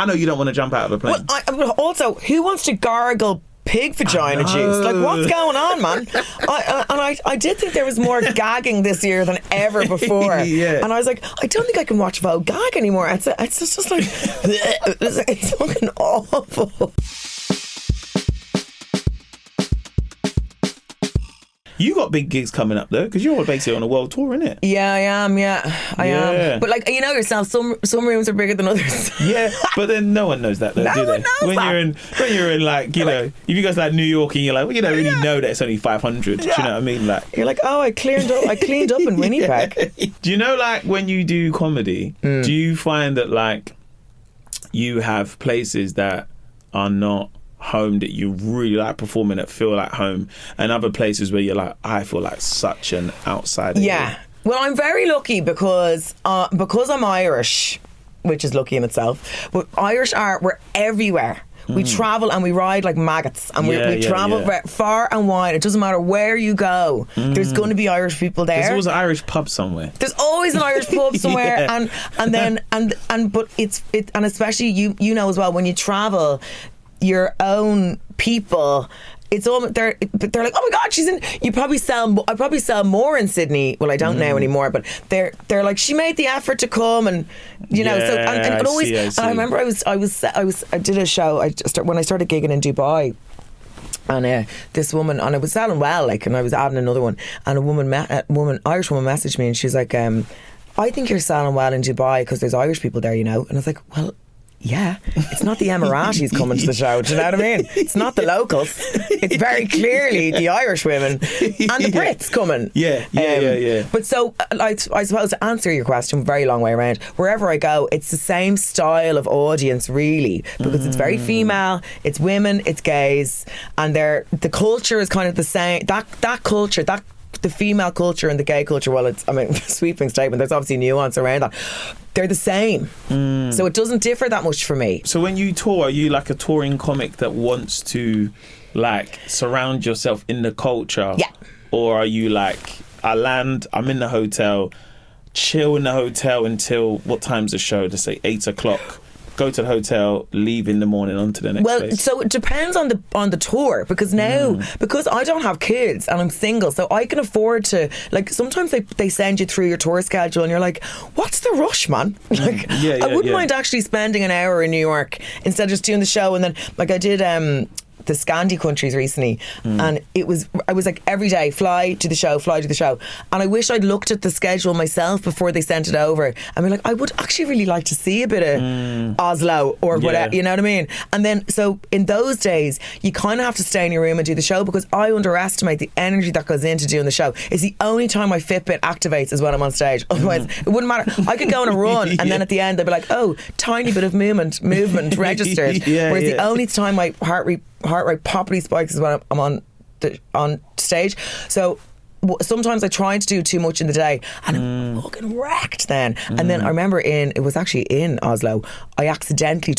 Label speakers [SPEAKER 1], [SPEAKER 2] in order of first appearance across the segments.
[SPEAKER 1] I know you don't want to jump out of a plane.
[SPEAKER 2] Well, also, who wants to gargle pig vagina juice? Like, what's going on, man? I did think there was more gagging this year than ever before.
[SPEAKER 1] Yeah.
[SPEAKER 2] And I was like, I don't think I can watch Vogue gag anymore. It's just like, it's fucking awful.
[SPEAKER 1] You got big gigs coming up though, because you're basically on a world tour, innit?
[SPEAKER 2] Yeah, I am. I am. But like, you know yourself, some rooms are bigger than others.
[SPEAKER 1] Yeah, but then no one knows that though, do they? When you're in like, you know, if you go to like New York and you're like, well, you don't really know that it's only 500. Do you know what I mean? Like,
[SPEAKER 2] you're like, oh, I cleaned up in Winnipeg.
[SPEAKER 1] Do you know, like, when you do comedy, do you find that like you have places that are not home that you really like performing at, feel like home, and other places where you're like, I feel like such an outsider?
[SPEAKER 2] Yeah. Well, I'm very lucky because I'm Irish, which is lucky in itself. But we're everywhere. We travel and we ride like maggots, and we travel far and wide. It doesn't matter where you go. There's going to be Irish people there.
[SPEAKER 1] There's always an Irish pub somewhere.
[SPEAKER 2] There's always an Irish pub somewhere, but especially you know as well, when you travel, your own people, it's all they're like, oh my God, she's in. I probably sell more in Sydney. Well, I don't know anymore, but they're like, she made the effort to come, and you know. So and it always. I see. And I remember I did a show. When I started gigging in Dubai. And this woman, and I was selling well, like, and I was adding another one, and Irish woman messaged me, and she's like, I think you're selling well in Dubai because there's Irish people there, you know. And I was like, well, yeah, it's not the Emiratis coming to the show, do you know what I mean? It's not the locals. It's very clearly the Irish women and the Brits coming.
[SPEAKER 1] Yeah.
[SPEAKER 2] But so, I suppose to answer your question, very long way around, wherever I go, it's the same style of audience, really, because it's very female, it's women, it's gays, and the culture is kind of the same. That culture, the female culture and the gay culture, well, it's, I mean, sweeping statement, there's obviously nuance around that. They're the same. So it doesn't differ that much for me. So
[SPEAKER 1] when you tour, are you like a touring comic that wants to like surround yourself in the culture?
[SPEAKER 2] Yeah.
[SPEAKER 1] Or are you like, I'm in the hotel, chill in the hotel until, what time's the show? Let's say 8 o'clock. Go to the hotel, leave in the morning, on to the next place.
[SPEAKER 2] So it depends on the tour, because now, because I don't have kids and I'm single, so I can afford to, like, sometimes they send you through your tour schedule and you're like, what's the rush, man? Like, I wouldn't mind actually spending an hour in New York instead of just doing the show. And then, like, I did the Scandi countries recently, and I was like, every day, fly to the show, and I wish I'd looked at the schedule myself before they sent it over. I mean, like, I would actually really like to see a bit of Oslo or whatever, you know what I mean? And then, so in those days, you kind of have to stay in your room and do the show, because I underestimate the energy that goes into doing the show. It's the only time my Fitbit activates is when I'm on stage. Otherwise, it wouldn't matter. I could go on a run and then at the end they'd be like, oh, tiny bit of movement registered. Whereas the only time my heart rate properly spikes is when I'm on stage. So sometimes I try to do too much in the day and I'm fucking wrecked then. And then I remember it was actually in Oslo, I accidentally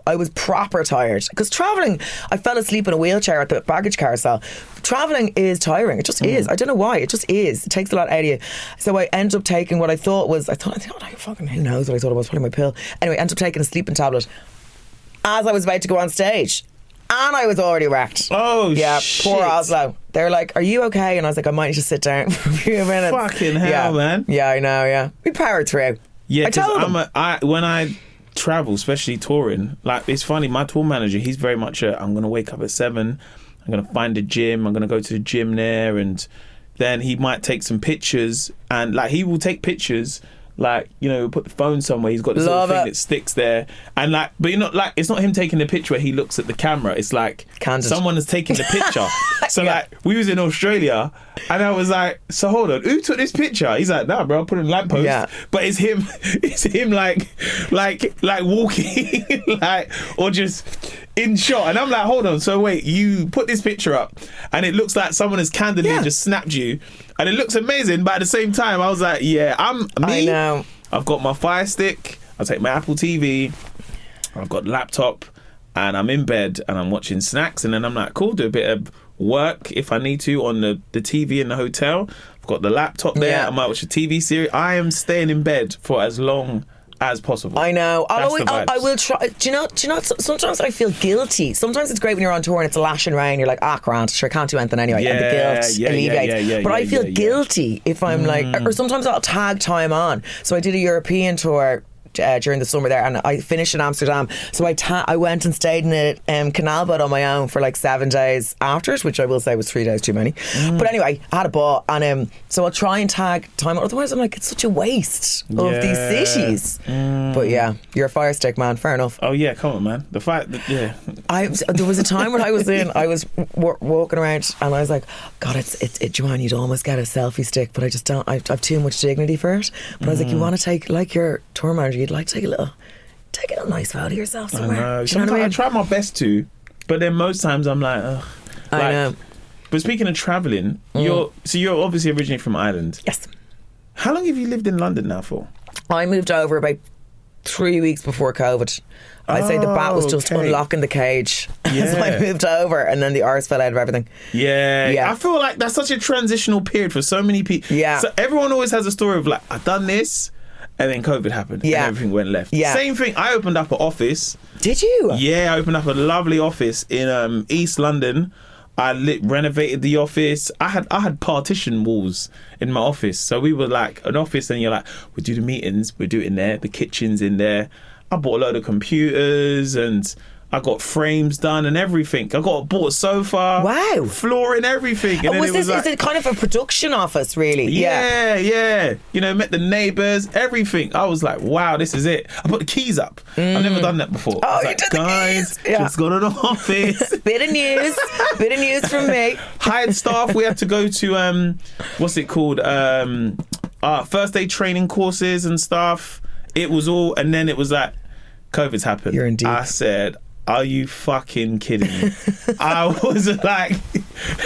[SPEAKER 2] I was proper tired, because travelling, I fell asleep in a wheelchair at the baggage carousel. Travelling is tiring. It just is. I don't know why. It just is. It takes a lot out of you. So I ended up taking what I thought, fucking who knows what I thought it was, probably my pill. Anyway, I ended up taking a sleeping tablet as I was about to go on stage. And I was already wrecked.
[SPEAKER 1] Oh,
[SPEAKER 2] yeah,
[SPEAKER 1] shit.
[SPEAKER 2] Poor Oslo. They're like, are you okay? And I was like, I might just sit down for a few minutes.
[SPEAKER 1] Fucking hell, man.
[SPEAKER 2] Yeah, I know, yeah. We powered through.
[SPEAKER 1] Yeah,
[SPEAKER 2] because
[SPEAKER 1] when I travel, especially touring, like, it's funny, my tour manager, he's very much I'm going to wake up at 7, I'm going to find a gym, I'm going to go to the gym there, and then he might take some pictures, and like, he will take pictures, like, you know, put the phone somewhere, he's got this little thing that sticks there, and like, but you're not like, it's not him taking the picture where he looks at the camera, it's like
[SPEAKER 2] Candid.
[SPEAKER 1] Someone is taking the picture. So like, we was in Australia and I was like, so hold on, who took this picture? He's like, nah bro, I'll put it in a lamppost. But it's him like walking like, or just in shot, and I'm like, hold on, so wait, you put this picture up and it looks like someone has candidly just snapped you, and it looks amazing, but at the same time I was like, yeah, I'm me. I know. I've got my Fire Stick, I'll take my Apple TV, I've got the laptop, and I'm in bed and I'm watching snacks, and then I'm like, cool, do a bit of work if I need to on the TV in the hotel. I've got the laptop there, I might watch a TV series. I am staying in bed for as long as possible.
[SPEAKER 2] I know.
[SPEAKER 1] That's the vibes.
[SPEAKER 2] I will try. Do you know? Sometimes I feel guilty. Sometimes it's great when you're on tour and it's a lashing rain. You're like, grant, sure, I can't do anything anyway. And the guilt alleviates. But I feel guilty if I'm like, or sometimes I'll tag time on. So I did a European tour during the summer there, and I finished in Amsterdam, so I went and stayed in a canal boat on my own for like 7 days after it, which I will say was 3 days too many. But anyway, I had a boat, and so I'll try and tag time, otherwise I'm like, it's such a waste of these cities. But yeah, you're a fire stick, man. Fair enough.
[SPEAKER 1] Oh yeah, come on, man. The fact that
[SPEAKER 2] there was a time when I was walking around and I was like, God, it's Joanne, you'd almost get a selfie stick, but I just don't. I've too much dignity for it. But I was like, you want to take, like your tour manager, you'd like to take a little nice photo of yourself somewhere.
[SPEAKER 1] I know. I try my best to, but then most times I'm like, ugh.
[SPEAKER 2] I know.
[SPEAKER 1] But speaking of travelling, you're obviously originally from Ireland.
[SPEAKER 2] Yes.
[SPEAKER 1] How long have you lived in London now for?
[SPEAKER 2] I moved over about 3 weeks before COVID. I'd say the bat was just unlocking the cage. So I moved over, and then the arse fell out of everything.
[SPEAKER 1] Yeah. I feel like that's such a transitional period for so many people.
[SPEAKER 2] Yeah.
[SPEAKER 1] So everyone always has a story of like, I've done this, and then COVID happened, and everything went left. Yeah. Same thing. I opened up an office.
[SPEAKER 2] Did you?
[SPEAKER 1] Yeah, I opened up a lovely office in East London. I renovated the office. I had partition walls in my office, so we were like an office, and you're like, we do the meetings, we do it in there. The kitchen's in there. I bought a load of computers, and I got frames done and everything. Bought a sofa.
[SPEAKER 2] Wow.
[SPEAKER 1] Flooring, everything. And
[SPEAKER 2] is it kind of a production office, really?
[SPEAKER 1] Yeah. Met the neighbours, everything. I was like, wow, this is it. I put the keys up. I've never done that before.
[SPEAKER 2] Oh,
[SPEAKER 1] you did guys, the keys? Just got an office.
[SPEAKER 2] Bit of news from me.
[SPEAKER 1] Hired staff. We had to go to, what's it called? First aid training courses and stuff. It was all, and then it was like, COVID's happened.
[SPEAKER 2] You're indeed.
[SPEAKER 1] I said, are you fucking kidding me? I was like,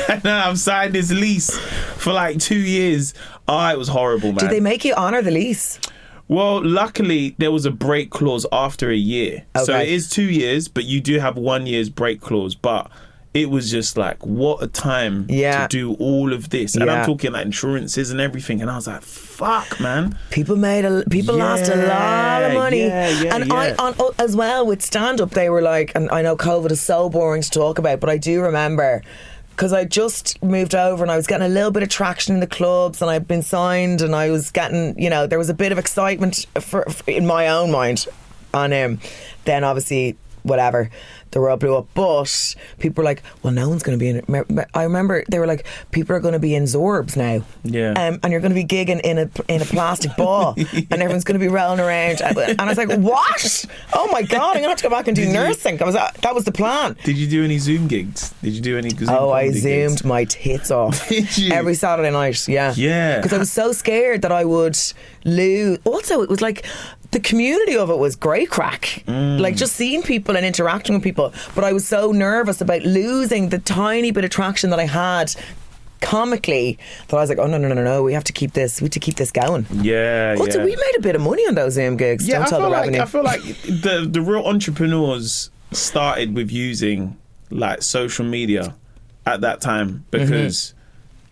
[SPEAKER 1] and then I've signed this lease for like 2 years. Oh, it was horrible, man.
[SPEAKER 2] Did they make you honour the lease?
[SPEAKER 1] Well, luckily, there was a break clause after a year. Okay. So it is 2 years, but you do have 1 year's break clause. But it was just like, what a time to do all of this. And I'm talking like insurances and everything. And I was like, fuck, man.
[SPEAKER 2] People lost a lot of money. I as well with stand-up, they were like, and I know COVID is so boring to talk about, but I do remember, because I just moved over and I was getting a little bit of traction in the clubs, and I'd been signed, and I was getting, there was a bit of excitement in my own mind. And then obviously, whatever, the world blew up. But people were like, well, no one's going to be in it. I remember they were like, people are going to be in Zorbs now. Yeah. And you're going to be gigging in a plastic ball and everyone's going to be rolling around. And I was like, what? Oh my God, I'm going to have to go back and do nursing. That was the plan.
[SPEAKER 1] Did you do any Zoom gigs? Did you do any Zoom
[SPEAKER 2] I
[SPEAKER 1] Zoomed
[SPEAKER 2] gigs? My tits off.
[SPEAKER 1] Did you?
[SPEAKER 2] Every Saturday night, yeah.
[SPEAKER 1] Yeah.
[SPEAKER 2] Because I was so scared that I would lose. Also, it was like, the community of it was great crack. Like just seeing people and interacting with people. But I was so nervous about losing the tiny bit of traction that I had comically that I was like, oh no, we have to keep this going.
[SPEAKER 1] Yeah.
[SPEAKER 2] Also, we made a bit of money on those Zoom gigs.
[SPEAKER 1] Yeah,
[SPEAKER 2] I feel
[SPEAKER 1] like the real entrepreneurs started with using like social media at that time, because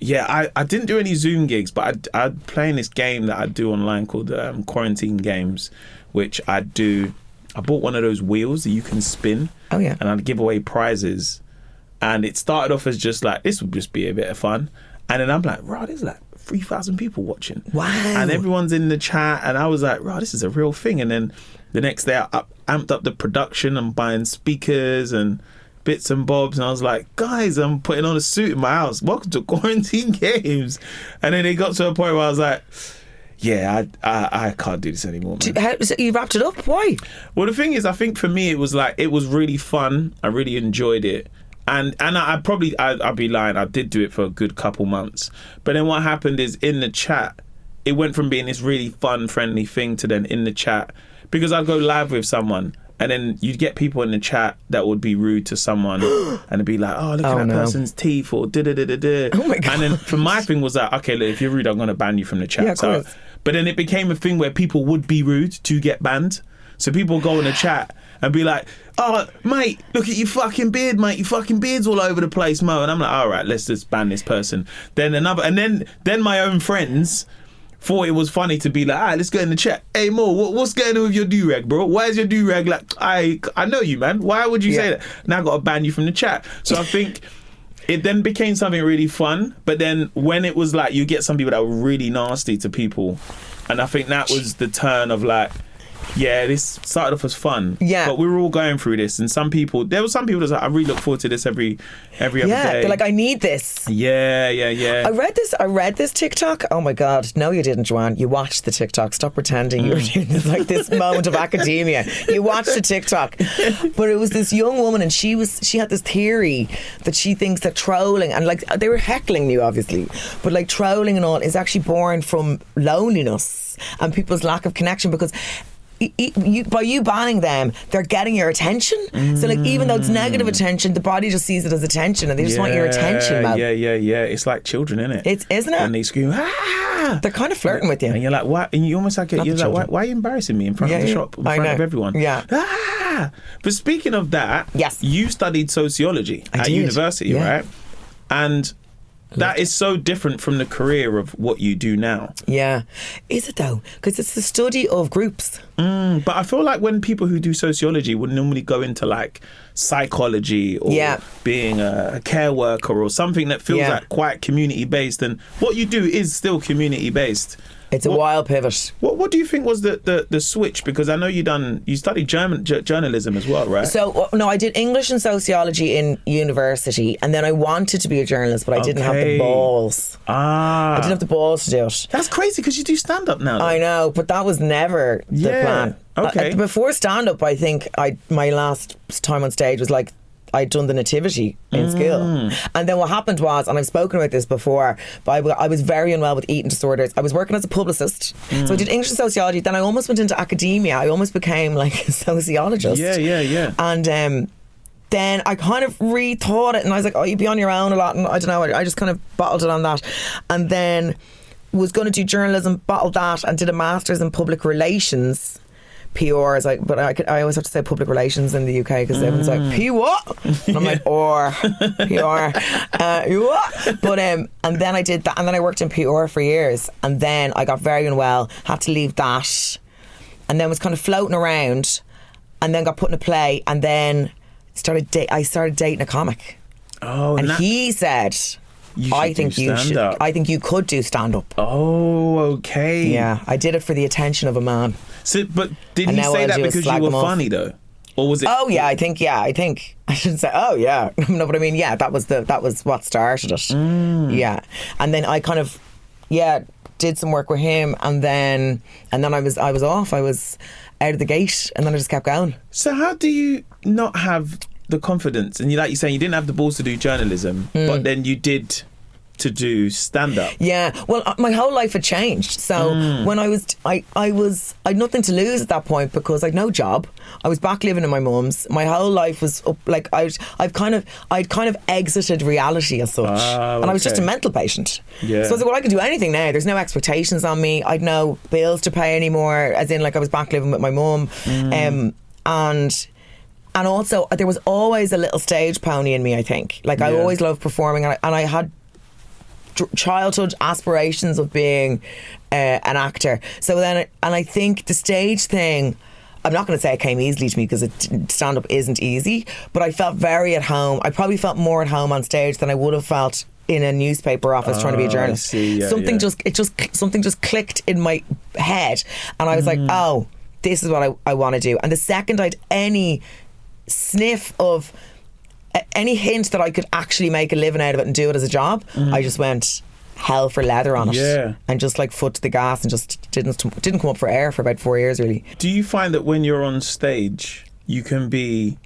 [SPEAKER 1] I didn't do any Zoom gigs, but I'd play in this game that I do online called Quarantine Games, which I bought one of those wheels that you can spin.
[SPEAKER 2] Oh yeah.
[SPEAKER 1] And I'd give away prizes. And it started off as just like, this would just be a bit of fun. And then I'm like, right, there's like 3,000 people watching.
[SPEAKER 2] Wow.
[SPEAKER 1] And everyone's in the chat. And I was like, right, this is a real thing. And then the next day I amped up the production. I'm buying speakers and bits and bobs, and I was like, guys, I'm putting on a suit in my house. Welcome to Quarantine Games. And then it got to a point where I was like, yeah, I can't do this anymore, man.
[SPEAKER 2] So you wrapped it up? Why?
[SPEAKER 1] Well, the thing is, I think for me, it was like, it was really fun. I really enjoyed it. And I'd be lying, I did do it for a good couple months. But then what happened is, in the chat, it went from being this really fun, friendly thing to then in the chat, because I'd go live with someone, and then you'd get people in the chat that would be rude to someone and it'd be like, oh, look at that person's teeth, or da-da-da-da-da.
[SPEAKER 2] Oh my God.
[SPEAKER 1] And then for my thing was like, okay, look, if you're rude, I'm going to ban you from the chat.
[SPEAKER 2] Yeah, of course.
[SPEAKER 1] But then it became a thing where people would be rude to get banned. So people go in the chat and be like, oh, mate, look at your fucking beard, mate. Your fucking beard's all over the place, Mo. And I'm like, all right, let's just ban this person. Then another, and then my own friends thought it was funny to be like, all right, let's get in the chat. Hey Mo, what's going on with your do-rag, bro? Why is your do-rag like, I know you, man. Why would you say that? Now I got to ban you from the chat. So I think it then became something really fun. But then when it was like, you get some people that were really nasty to people. And I think that was the turn of like, yeah, this started off as fun. Yeah. But we were all going through this. And there were some people that was like, I really look forward to this every other day.
[SPEAKER 2] Yeah, they're like, I need this.
[SPEAKER 1] Yeah.
[SPEAKER 2] I read this TikTok. Oh my God. No, you didn't, Joanne. You watched the TikTok. Stop pretending you were doing this, like this moment of academia. You watched the TikTok. But it was this young woman, and she had this theory that she thinks that trolling, and like they were heckling you obviously, but like trolling and all is actually born from loneliness and people's lack of connection, because by you banning them, they're getting your attention. So like, even though it's negative attention, the body just sees it as attention, and they just want your attention, Mel.
[SPEAKER 1] Yeah. It's like children, isn't it?
[SPEAKER 2] Isn't it?
[SPEAKER 1] And they scream, ah!
[SPEAKER 2] They're kind of flirting with you,
[SPEAKER 1] and you're like, what? And you almost like, you're like, why are you embarrassing me in front of the shop, in front of everyone?
[SPEAKER 2] Yeah.
[SPEAKER 1] Ah! But speaking of that,
[SPEAKER 2] yes,
[SPEAKER 1] you studied sociology at university, right? And that is so different from the career of what you do now. Yeah.
[SPEAKER 2] Is it though? Because it's the study of groups.
[SPEAKER 1] But I feel like when people who do sociology would normally go into like psychology or being a care worker or something that feels like quite community based, and what you do is still community based.
[SPEAKER 2] It's a wild pivot.
[SPEAKER 1] What do you think was the switch? Because I know you studied journalism as well, right?
[SPEAKER 2] So no, I did English and sociology in university, and then I wanted to be a journalist, but I didn't have the balls. I didn't have the balls to do it.
[SPEAKER 1] That's crazy, because you do stand up now, though.
[SPEAKER 2] I know, but that was never the plan.
[SPEAKER 1] Okay.
[SPEAKER 2] Before stand up, I think my last time on stage was like, I'd done the nativity in school. And then what happened was, and I've spoken about this before, but I was very unwell with eating disorders. I was working as a publicist. So I did English and sociology. Then I almost went into academia. I almost became like a sociologist.
[SPEAKER 1] Yeah.
[SPEAKER 2] And then I kind of rethought it, and I was like, oh, you'd be on your own a lot. And I don't know, I just kind of bottled it on that. And then was going to do journalism, bottled that, and did a master's in public relations. PR is like, but I always have to say public relations in the UK, because everyone's like, P what? And I'm like, or PR, what? But and then I did that, and then I worked in PR for years, and then I got very unwell, had to leave that, and then was kind of floating around, and then got put in a play, and then I started dating a comic.
[SPEAKER 1] Oh,
[SPEAKER 2] and he said, I think you could do stand up.
[SPEAKER 1] Oh, okay.
[SPEAKER 2] Yeah, I did it for the attention of a man.
[SPEAKER 1] So, but did he say that because you were funny though, or was it?
[SPEAKER 2] Oh yeah, I think I shouldn't say. Oh yeah, no, but I mean, yeah, that was what started it. Yeah, and then I kind of did some work with him, and then I was off. I was out of the gate, and then I just kept going.
[SPEAKER 1] So how do you not have the confidence? And like you're saying, you didn't have the balls to do journalism, but then you did to do stand-up. Yeah,
[SPEAKER 2] well, my whole life had changed. So when I had nothing to lose at that point, because I'd no job. I was back living in my mum's. My whole life was up, like I'd kind of exited reality as such, and I was just a mental patient. Yeah. So I was like, well, I can do anything now. There's no expectations on me. I'd no bills to pay anymore. As in, like, I was back living with my mum, and also there was always a little stage pony in me. I think, like, I always loved performing, and I had childhood aspirations of being an actor. So then, and I think the stage thing, I'm not going to say it came easily to me, because stand-up isn't easy, but I felt very at home. I probably felt more at home on stage than I would have felt in a newspaper office trying to be a journalist. Something just clicked in my head, and I was like, oh, this is what I want to do. And the second I'd any sniff of any hint that I could actually make a living out of it and do it as a job, I just went hell for leather on it, and just like foot to the gas, and just didn't come up for air for about 4 years, really.
[SPEAKER 1] Do you find that when you're on stage you can be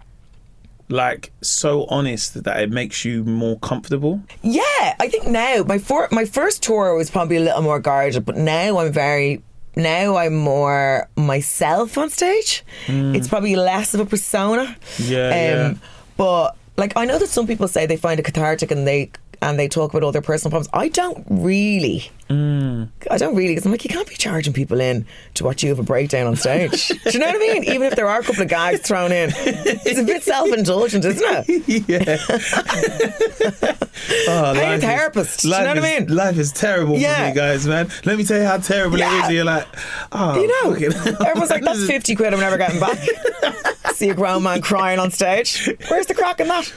[SPEAKER 1] like so honest that it makes you more comfortable?
[SPEAKER 2] Yeah, I think now my first tour was probably a little more guarded, but now I'm more myself on stage. It's probably less of a persona. But like, I know that some people say they find it cathartic, and they talk about all their personal problems. I don't really. I don't really, because I'm like, you can't be charging people in to watch you have a breakdown on stage. Do you know what I mean? Even if there are a couple of gags thrown in, it's a bit self-indulgent, isn't it?
[SPEAKER 1] Yeah.
[SPEAKER 2] Pay a therapist. Do you know what I mean?
[SPEAKER 1] Life is terrible for me, guys, man. Let me tell you how terrible it is. And you're like, oh,
[SPEAKER 2] you know, everyone's like, that's 50 quid I'm never getting back. See a grown man crying on stage. Where's the crack in that?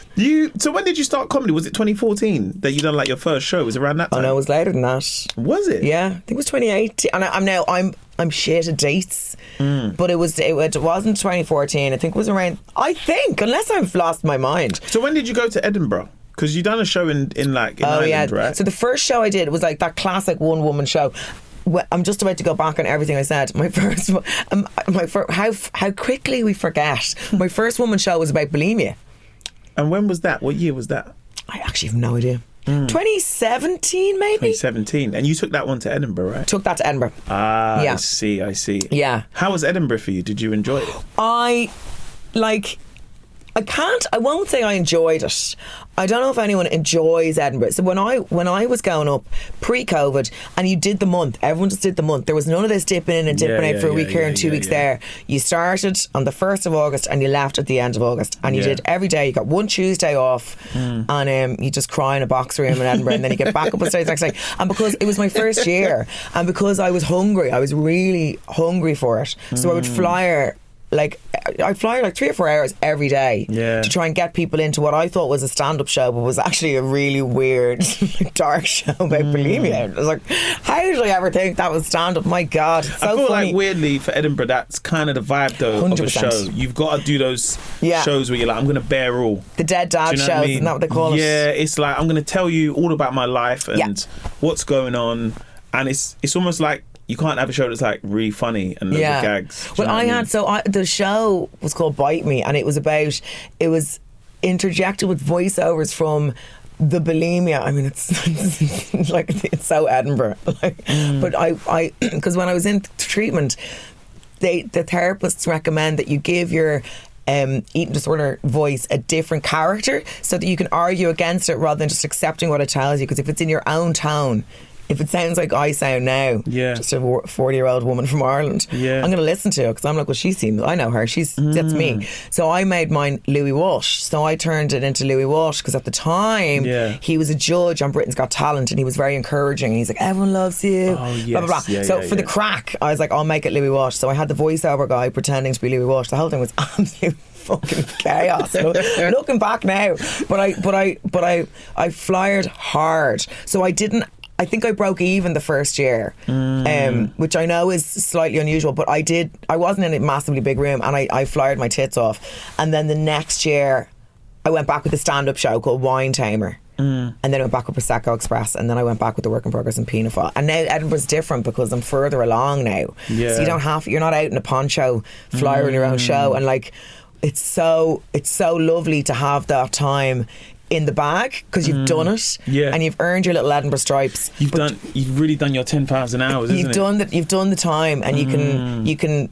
[SPEAKER 1] So when did you start comedy? Was it 2014 that you done like your first show? Was it around that time?
[SPEAKER 2] Oh no, it was later than that.
[SPEAKER 1] Was it?
[SPEAKER 2] Yeah, I think it was 2018. And I'm shit at dates, but it wasn't 2014. I think it was around. I think, unless I've lost my mind.
[SPEAKER 1] So when did you go to Edinburgh? Because you done a show in Ireland, right? So
[SPEAKER 2] the first show I did was like that classic one woman show. I'm just about to go back on everything I said. My first, how quickly we forget. My first woman show was about bulimia.
[SPEAKER 1] And when was that? What year was that?
[SPEAKER 2] I actually have no idea. 2017 maybe?
[SPEAKER 1] 2017. And you took that one to Edinburgh, right?
[SPEAKER 2] Took that to Edinburgh.
[SPEAKER 1] Ah, yeah. I see.
[SPEAKER 2] Yeah.
[SPEAKER 1] How was Edinburgh for you? Did you enjoy it?
[SPEAKER 2] I won't say I enjoyed it. I don't know if anyone enjoys Edinburgh. So when I was going up pre-COVID and you did the month, everyone just did the month. There was none of this dipping in and dipping out for a week here and 2 weeks there. You started on the 1st of August and you left at the end of August. And you did every day. You got one Tuesday off and you just cry in a box room in Edinburgh and then you get back up on stage the next day. And because it was my first year and because I was hungry, I was really hungry for it. So I would flyer like 3 or 4 hours every day to try and get people into what I thought was a stand-up show, but was actually a really weird, dark show about bulimia. I was like, how did I ever think that was stand-up? My God, it's so
[SPEAKER 1] I feel
[SPEAKER 2] funny.
[SPEAKER 1] like weirdly for Edinburgh, that's kind of the vibe though 100%. Of a show. You've got to do those shows where you're like, I'm going to bear all.
[SPEAKER 2] The dead dad shows, I mean? Isn't that what they call it?
[SPEAKER 1] Yeah, it's like, I'm going to tell you all about my life and what's going on, and it's almost like you can't have a show that's like really funny and loads of gags.
[SPEAKER 2] Well, the show was called Bite Me, and it was interjected with voiceovers from the bulimia. I mean, it's like, it's so Edinburgh. But I because when I was in treatment, the therapists recommend that you give your eating disorder voice a different character so that you can argue against it rather than just accepting what it tells you. Because if it's in your own tone, if it sounds like I sound now, just a 40-year-old woman from Ireland, I'm going to listen to it because I'm like, well, she seems, I know her, that's me. So I made mine Louis Walsh. So I turned it into Louis Walsh because at the time he was a judge on Britain's Got Talent and he was very encouraging. He's like, everyone loves you, blah, blah, blah. So for the crack, I was like, I'll make it Louis Walsh. So I had the voiceover guy pretending to be Louis Walsh. The whole thing was absolute fucking chaos. Looking back now, but I flyered hard. So I think I broke even the first year, which I know is slightly unusual, but I wasn't in a massively big room and I flyered my tits off. And then the next year I went back with a stand-up show called Wine Tamer. And then I went back with Prosecco Express, and then I went back with the Work in Progress and Pedophile. And now Edinburgh's different because I'm further along now. So you're not out in a poncho flyering your own show, and like it's so lovely to have that time in the bag because you've done it and you've earned your little Edinburgh stripes.
[SPEAKER 1] You've really done your 10,000 hours,
[SPEAKER 2] you've done the time, and you can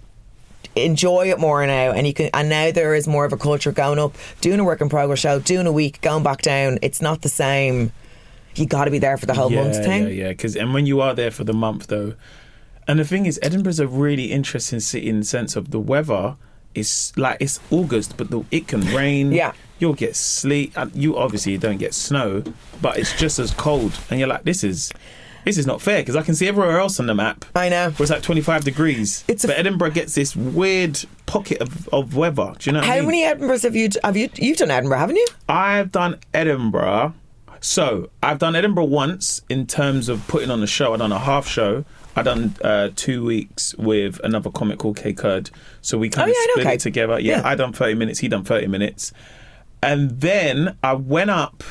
[SPEAKER 2] enjoy it more now, and now there is more of a culture going up, doing a Work in Progress show, doing a week, going back down. It's not the same. You got to be there for the whole month thing.
[SPEAKER 1] And when you are there for the month though, and the thing is, Edinburgh's a really interesting city in the sense of the weather. It's like, it's August, but it can rain. You'll get sleet. You obviously don't get snow, but it's just as cold. And you're like, this is not fair because I can see everywhere else on the map.
[SPEAKER 2] I know.
[SPEAKER 1] Where it's like 25 degrees. But Edinburgh gets this weird pocket of weather. Do you know what I mean?
[SPEAKER 2] How many Edinburghs have you? You've done Edinburgh, haven't you?
[SPEAKER 1] I've done Edinburgh. So I've done Edinburgh once in terms of putting on a show. I've done a half show. I've done 2 weeks with another comic called K Kurd. So we kind of split it together. I done 30 minutes, he done 30 minutes. And then I went up.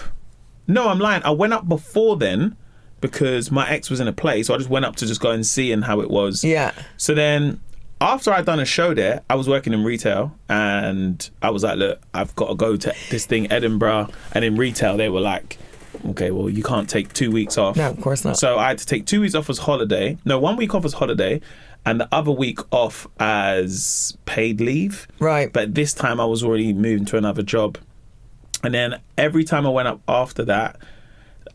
[SPEAKER 1] No, I'm lying. I went up before then because my ex was in a play. So I just went up to just go and see and how it was. So then after I'd done a show there, I was working in retail and I was like, look, I've got to go to this thing, Edinburgh. And in retail, they were like, okay, well, you can't take 2 weeks off.
[SPEAKER 2] No, of course not.
[SPEAKER 1] So I had to take 2 weeks off as holiday. No, 1 week off as holiday and the other week off as paid leave.
[SPEAKER 2] Right.
[SPEAKER 1] But this time I was already moving to another job. And then every time I went up after that,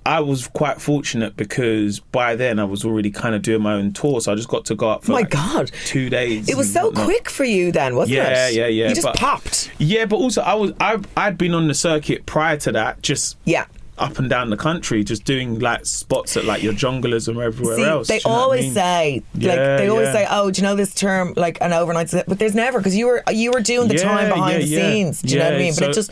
[SPEAKER 1] I was quite fortunate because by then I was already kind of doing my own tour, so I just got to go up for
[SPEAKER 2] God.
[SPEAKER 1] 2 days.
[SPEAKER 2] It was so quick for you then, wasn't it?
[SPEAKER 1] Yeah.
[SPEAKER 2] You just popped.
[SPEAKER 1] Yeah, but also I'd been on the circuit prior to that, just up and down the country, just doing like spots at like your junglers and everywhere else.
[SPEAKER 2] They always say, oh, do you know this term, like an overnight? But there's never, because you were doing the time behind the scenes. Do you know what I mean? But it just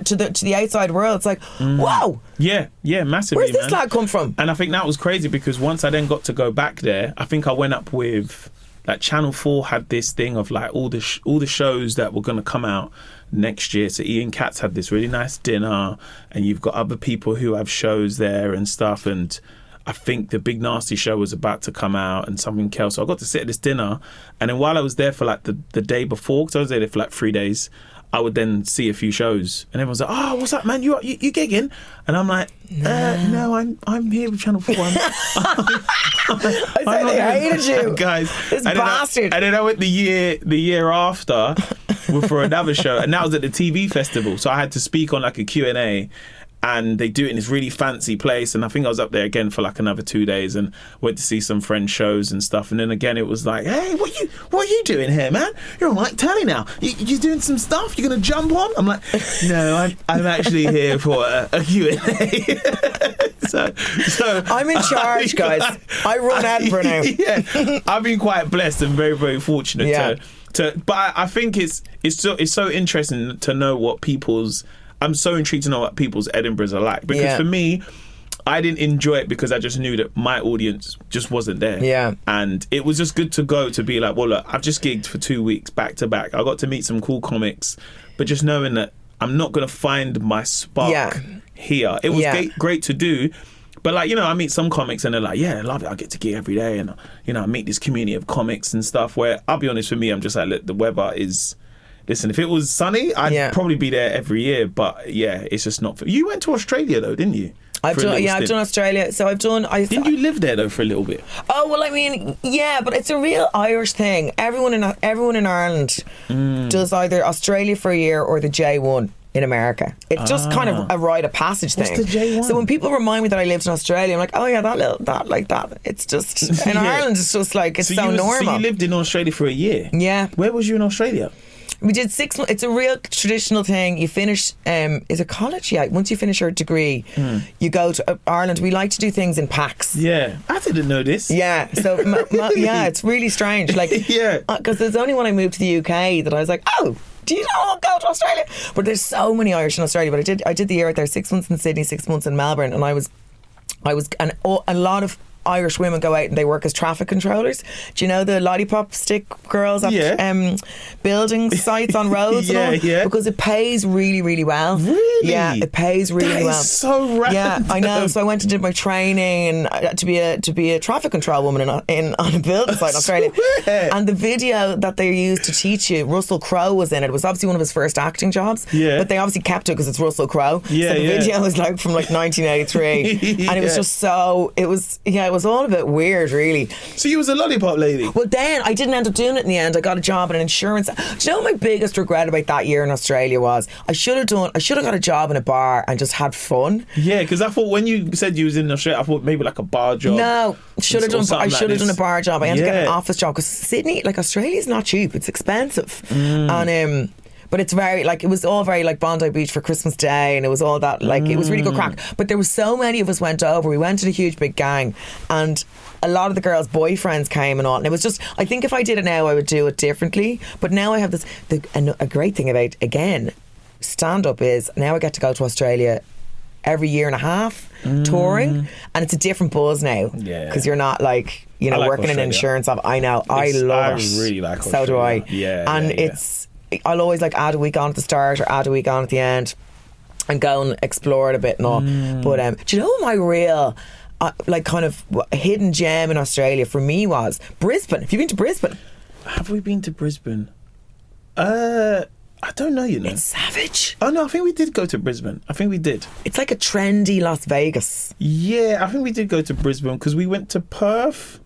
[SPEAKER 2] to the outside world, it's like, whoa.
[SPEAKER 1] Yeah, massively.
[SPEAKER 2] Where's this lad come from?
[SPEAKER 1] And I think that was crazy because once I then got to go back there, I think I went up with like Channel 4 had this thing of like all the shows that were going to come out next year. So Ian Katz had this really nice dinner, and you've got other people who have shows there and stuff, and I think the Big Nasty show was about to come out and something else. So I got to sit at this dinner, and then while I was there for like the day before, because I was there for like 3 days, I would then see a few shows, and everyone's like, "Oh, what's up, man? You gigging?" And I'm like, "No, I'm here with Channel 4."
[SPEAKER 2] I said they hated you,
[SPEAKER 1] guys.
[SPEAKER 2] This bastard.
[SPEAKER 1] And then I went the year after for another show, and that was at the TV festival. So I had to speak on like a Q&A. And they do it in this really fancy place. And I think I was up there again for like another 2 days and went to see some friend shows and stuff. And then again, it was like, hey, what are you doing here, man? You're on like telly now. You doing some stuff? You're going to jump on? I'm like, no, I'm actually here for a Q&A. so
[SPEAKER 2] I'm in charge, guys. I run Edinburgh now.
[SPEAKER 1] Yeah, I've been quite blessed and very, very fortunate but I think it's so interesting to know what I'm so intrigued to know what people's Edinburghs are like, because for me, I didn't enjoy it because I just knew that my audience just wasn't there.
[SPEAKER 2] Yeah.
[SPEAKER 1] And it was just good to go to be like, well, look, I've just gigged for 2 weeks back to back. I got to meet some cool comics, but just knowing that I'm not going to find my spark here. It was great to do. But like, I meet some comics and they're like, yeah, I love it. I get to gig every day. And, I meet this community of comics and stuff where I'll be honest, for me, I'm just like, look, the weather is... Listen, if it was sunny, I'd probably be there every year. But yeah, it's just not. You went to Australia though, didn't you?
[SPEAKER 2] I've done Australia. So I've done.
[SPEAKER 1] Didn't you live there though for a little bit?
[SPEAKER 2] Oh well, I mean, yeah, but it's a real Irish thing. Everyone in Ireland does either Australia for a year or the J1 in America. It's just kind of a rite of passage thing.
[SPEAKER 1] What's the J1? So
[SPEAKER 2] when people remind me that I lived in Australia, I'm like, oh yeah, that like that. It's just in Ireland. It's just like it's so normal.
[SPEAKER 1] So you lived in Australia for a year.
[SPEAKER 2] Yeah.
[SPEAKER 1] Where was you in Australia?
[SPEAKER 2] We did 6 months. It's a real traditional thing. You finish, is it college? Yeah. Once you finish your degree, you go to Ireland. We like to do things in packs.
[SPEAKER 1] Yeah. I didn't know this.
[SPEAKER 2] Yeah. So, yeah, it's really strange. Like, because there's only when I moved to the UK that I was like, oh, do you not go to Australia? But there's so many Irish in Australia. But I did the year out there, 6 months in Sydney, 6 months in Melbourne. And and a lot of Irish women go out and they work as traffic controllers. Do you know the lollipop stick girls at building sites on roads and all? Yeah. Because it pays really, really well.
[SPEAKER 1] Really?
[SPEAKER 2] Yeah, it pays really well.
[SPEAKER 1] That is so random.
[SPEAKER 2] Yeah, I know. So I went and did my training and to be a traffic control woman on a building site in Australia. And the video that they used to teach you, Russell Crowe was in it. It was obviously one of his first acting jobs. Yeah. But they obviously kept it because it's Russell Crowe. Yeah, so the video was like from like 1983. And it was just it was all a bit weird, really.
[SPEAKER 1] So you was a lollipop lady?
[SPEAKER 2] Well, then I didn't end up doing it in the end. I got a job in an insurance. Do you know what my biggest regret about that year in Australia was? I should have got a job in a bar and just had fun.
[SPEAKER 1] Yeah, because I thought when you said you was in Australia, I thought maybe like a bar job.
[SPEAKER 2] No, I should have done a bar job. I ended up getting an office job because Sydney, like Australia's not cheap. It's expensive. And but it's very, like, it was all very like Bondi Beach for Christmas Day, and it was all that, like, it was really good crack. But there was so many of us went over. We went in a huge big gang, and a lot of the girls' boyfriends came and all. And it was just, I think if I did it now, I would do it differently. But now I have this, a great thing about, again, stand-up is now I get to go to Australia every year and a half touring, and it's a different buzz now. Yeah. Because you're not like,
[SPEAKER 1] like
[SPEAKER 2] working
[SPEAKER 1] Australia.
[SPEAKER 2] in insurance. I know. I love it.
[SPEAKER 1] I really like Australia.
[SPEAKER 2] So do I.
[SPEAKER 1] Yeah.
[SPEAKER 2] And I'll always like add a week on at the start or add a week on at the end and go and explore it a bit and all. But do you know what my real like kind of hidden gem in Australia for me was? Brisbane. Have you been to Brisbane?
[SPEAKER 1] Have we been to Brisbane? I don't know,
[SPEAKER 2] It's savage.
[SPEAKER 1] Oh no, I think we did go to Brisbane. I think we did.
[SPEAKER 2] It's like a trendy Las Vegas.
[SPEAKER 1] Yeah, I think we did go to Brisbane because we went to Perth.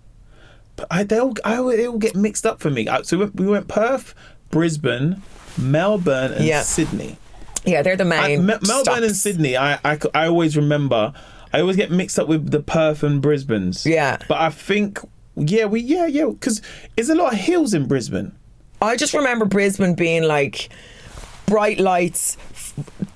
[SPEAKER 1] They all get mixed up for me. So we went Perth, Brisbane, Melbourne and Sydney.
[SPEAKER 2] Yeah, they're the main
[SPEAKER 1] Melbourne
[SPEAKER 2] stops.
[SPEAKER 1] and Sydney, I always remember I always get mixed up with the Perth and Brisbane's.
[SPEAKER 2] Yeah.
[SPEAKER 1] But I think, because there's a lot of hills in Brisbane.
[SPEAKER 2] I just remember Brisbane being like bright lights,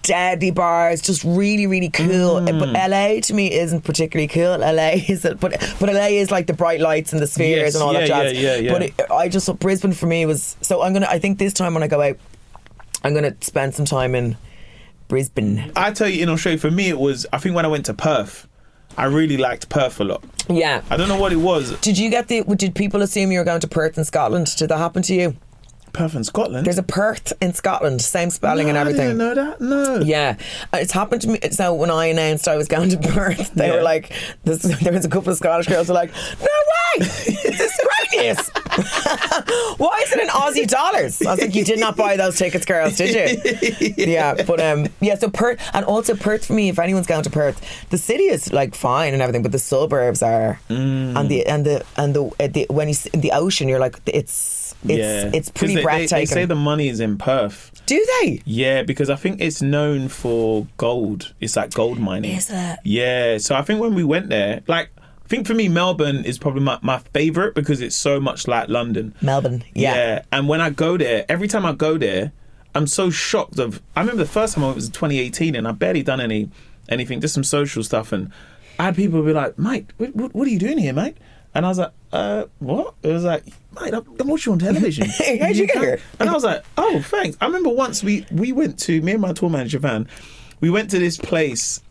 [SPEAKER 2] deadly bars, just really, really cool. But LA to me isn't particularly cool. But LA is like the bright lights and the spheres and all that jazz. But Brisbane for me was, so I think this time when I go out, I'm gonna spend some time in Brisbane.
[SPEAKER 1] I tell you, in Australia, for me it was, I think when I went to Perth, I really liked Perth a lot.
[SPEAKER 2] Yeah.
[SPEAKER 1] I don't know what it was.
[SPEAKER 2] Did people assume you were going to Perth in Scotland? Did that happen to you?
[SPEAKER 1] Perth in Scotland?
[SPEAKER 2] There's a Perth in Scotland, same spelling and everything.
[SPEAKER 1] I didn't know that, no.
[SPEAKER 2] Yeah. It's happened to me. So when I announced I was going to Perth, they were like, there was a couple of Scottish girls who were like, no way! This is great news! Why is it in Aussie dollars? I was like, you did not buy those tickets, girls, did you? Yeah, but so Perth, and also Perth for me, if anyone's going to Perth, the city is like fine and everything, but the suburbs are, and the when you in the ocean, you're like, it's pretty breathtaking.
[SPEAKER 1] They say the money is in Perth.
[SPEAKER 2] Do they?
[SPEAKER 1] Yeah, because I think it's known for gold. It's like gold mining.
[SPEAKER 2] Is it?
[SPEAKER 1] Yeah, so I think when we went there, like, I think for me Melbourne is probably my favourite because it's so much like London.
[SPEAKER 2] Melbourne, yeah.
[SPEAKER 1] And when I go there, every time I go there, I'm so shocked I remember the first time I went was in 2018 and I barely done anything, just some social stuff, and I had people be like, mate, what are you doing here, mate? And I was like, what? It was like, mate, I watched you on television.
[SPEAKER 2] How'd you get here?
[SPEAKER 1] And I was like, oh, thanks. I remember once we went to, me and my tour manager, Van, we went to this place.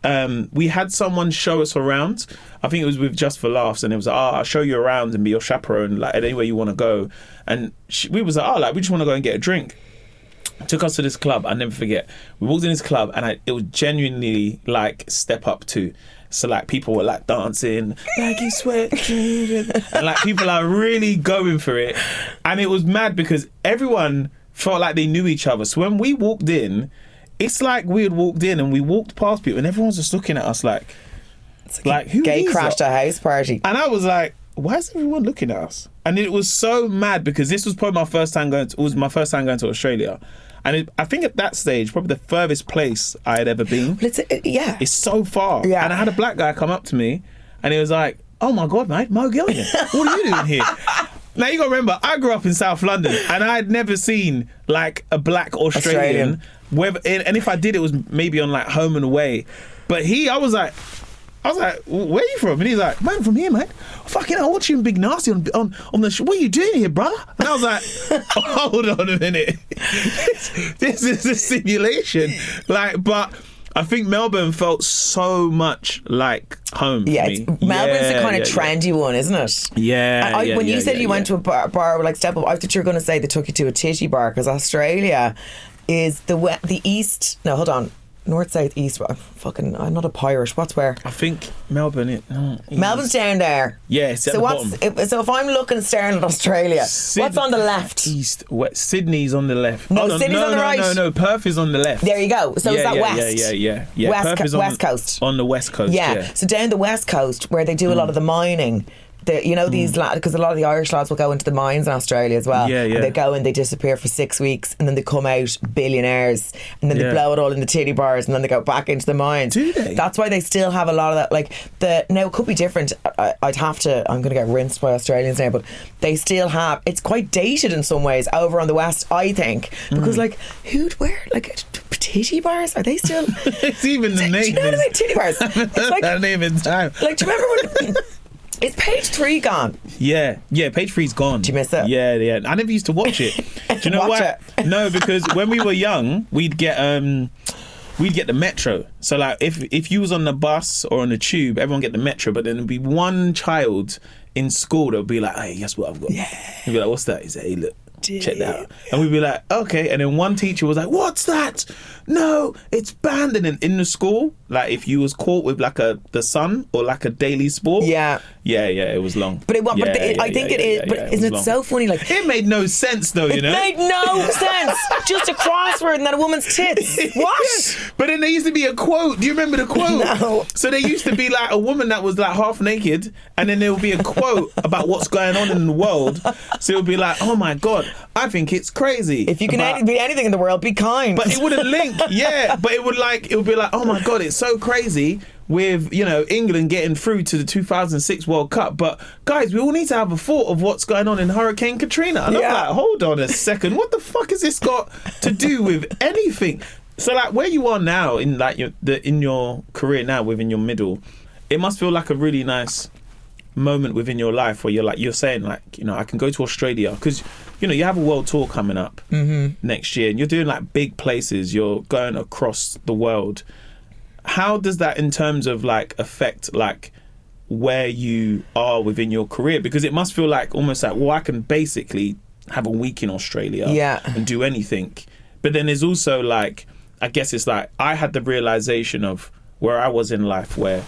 [SPEAKER 1] We had someone show us around. I think it was with Just for Laughs. And it was like, I'll show you around and be your chaperone, like, anywhere you want to go. And we was like, we just want to go and get a drink. Took us to this club. I'll never forget. We walked in this club and it was genuinely like step up to. So like people were like dancing, like you sweat, and like people are really going for it. And it was mad because everyone felt like they knew each other. So when we walked in, it's like we had walked in and we walked past people and everyone's just looking at us like who
[SPEAKER 2] gay
[SPEAKER 1] is
[SPEAKER 2] crashed
[SPEAKER 1] that?
[SPEAKER 2] a house party.
[SPEAKER 1] And I was like, why is everyone looking at us? And it was so mad because this was probably my first time going to Australia. And I think at that stage, probably the furthest place I had ever been.
[SPEAKER 2] Well, it's
[SPEAKER 1] so far.
[SPEAKER 2] Yeah.
[SPEAKER 1] And I had a black guy come up to me and he was like, oh my God, mate, Mo Gilligan, what are you doing here? Now you got to remember, I grew up in South London and I had never seen like a black Australian. And if I did, it was maybe on like Home and Away. But I was like, where are you from? And he's like, man, I'm from here, mate. Fucking hell, I watch you in Big Nasty on the show. What are you doing here, brother? And I was like, hold on a minute. This is a simulation. Like, but I think Melbourne felt so much like home.
[SPEAKER 2] Yeah,
[SPEAKER 1] for me.
[SPEAKER 2] Melbourne's the kind of trendy one, isn't it?
[SPEAKER 1] Yeah.
[SPEAKER 2] When you said you went to a bar like Step Up, I thought you were going to say they took you to a titty bar because Australia is the east. No, hold on. North, south, east. I'm not a pirate. What's where?
[SPEAKER 1] I think Melbourne.
[SPEAKER 2] Melbourne's down there.
[SPEAKER 1] Yeah, it's at the bottom.
[SPEAKER 2] So if I'm looking staring at Australia, what's on the left?
[SPEAKER 1] East, west. Sydney's on the left.
[SPEAKER 2] No, Sydney's on the right.
[SPEAKER 1] No. Perth is on the left.
[SPEAKER 2] There you go. So is that west?
[SPEAKER 1] Yeah.
[SPEAKER 2] West,
[SPEAKER 1] Perth is
[SPEAKER 2] west coast.
[SPEAKER 1] On the west coast.
[SPEAKER 2] Yeah. So down the west coast where they do a lot of the mining. These lads, because a lot of the Irish lads will go into the mines in Australia as well.
[SPEAKER 1] Yeah.
[SPEAKER 2] And they go and they disappear for 6 weeks and then they come out billionaires and then they blow it all in the titty bars and then they go back into the mines.
[SPEAKER 1] Do they?
[SPEAKER 2] That's why they still have a lot of that. Now it could be different. I'm going to get rinsed by Australians now, but they still have, it's quite dated in some ways over on the west, I think. Because who'd wear titty bars? Are they still?
[SPEAKER 1] It's even the name.
[SPEAKER 2] Do you know what I mean? Titty bars. It's like
[SPEAKER 1] that name in time.
[SPEAKER 2] Like, do you remember when? Is page 3 gone?
[SPEAKER 1] Yeah, page 3's gone.
[SPEAKER 2] Did you miss it?
[SPEAKER 1] Yeah. I never used to watch it. Do you know why? No, because when we were young, we'd get the metro. So like if you was on the bus or on the tube, everyone get the metro, but then there'd be one child in school that would be like, hey, guess what I've got? Yeah. He'd be like, what's that? He'd say, hey, look. Check that out. And we'd be like, okay. And then one teacher was like, what's that? No, it's banned. And then in the school, like if you was caught with like the Sun or like a Daily Sport. Yeah, it was long.
[SPEAKER 2] But I think it is. But isn't it so funny? Like,
[SPEAKER 1] it made no sense though, you know?
[SPEAKER 2] It made no sense. Just a crossword and then a woman's tits. What?
[SPEAKER 1] Yes. But then there used to be a quote. Do you remember the quote?
[SPEAKER 2] No.
[SPEAKER 1] So there used to be like a woman that was like half naked and then there would be a quote about what's going on in the world. So it would be like, oh my God, I think it's crazy.
[SPEAKER 2] If you can be anything in the world, be kind.
[SPEAKER 1] But it wouldn't link. Yeah. But it would be like, oh my God, it's so crazy. with, you know, England getting through to the 2006 World Cup. But guys, we all need to have a thought of what's going on in Hurricane Katrina. And I'm like, hold on a second, what the fuck has this got to do with anything? So like where you are now in like in your career now, within your middle, it must feel like a really nice moment within your life where you're saying like, you know, I can go to Australia because, you know, you have a world tour coming up next year and you're doing like big places, you're going across the world. How does that in terms of like affect like where you are within your career? Because it must feel like almost like, well, I can basically have a week in Australia and do anything. But then there's also like, I guess it's like I had the realization of where I was in life where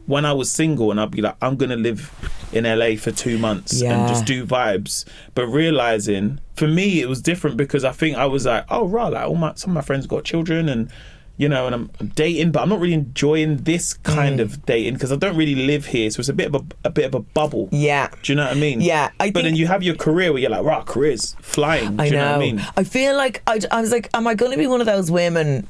[SPEAKER 1] when I was single and I'd be like, I'm going to live in LA for 2 months and just do vibes. But realizing, for me, it was different because I think I was like, oh, right, like some of my friends got children and, you know, and I'm dating, but I'm not really enjoying this kind of dating because I don't really live here. So it's a bit of a bubble. Yeah. Do you know what I mean?
[SPEAKER 2] Yeah.
[SPEAKER 1] But then you have your career where you're like, right, career's flying. Do you know what I mean?
[SPEAKER 2] I feel like, I was like, am I going to be one of those women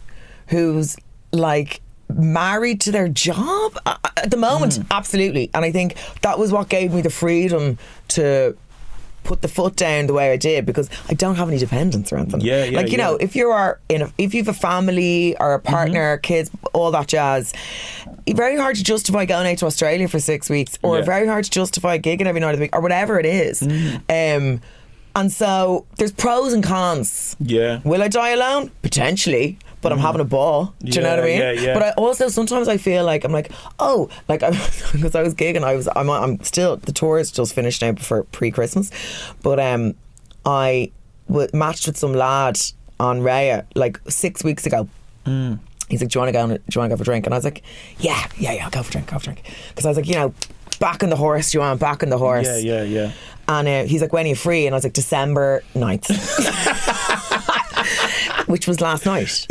[SPEAKER 2] who's like, married to their job at the moment? Absolutely. And I think that was what gave me the freedom to put the foot down the way I did because I don't have any dependents or anything. Like, you know, if you have a family or a partner, kids, all that jazz, it's very hard to justify going out to Australia for 6 weeks or very hard to justify gigging every night of the week or whatever it is. And so there's pros and cons. Will I die alone? Potentially. But I'm having a ball. Do you know what I mean? But I also sometimes I feel like I'm like, oh, like because I was gigging, I'm still, the tour is just finished now for pre-Christmas, but I matched with some lad on Raya like 6 weeks ago. He's like, do you want to go for a drink? And I was like, yeah, I'll go for a drink. Because I was like, you know, back on the horse, Joanne, back on the horse. Yeah. And he's like, when are you free? And I was like, December 9th. Which was last night,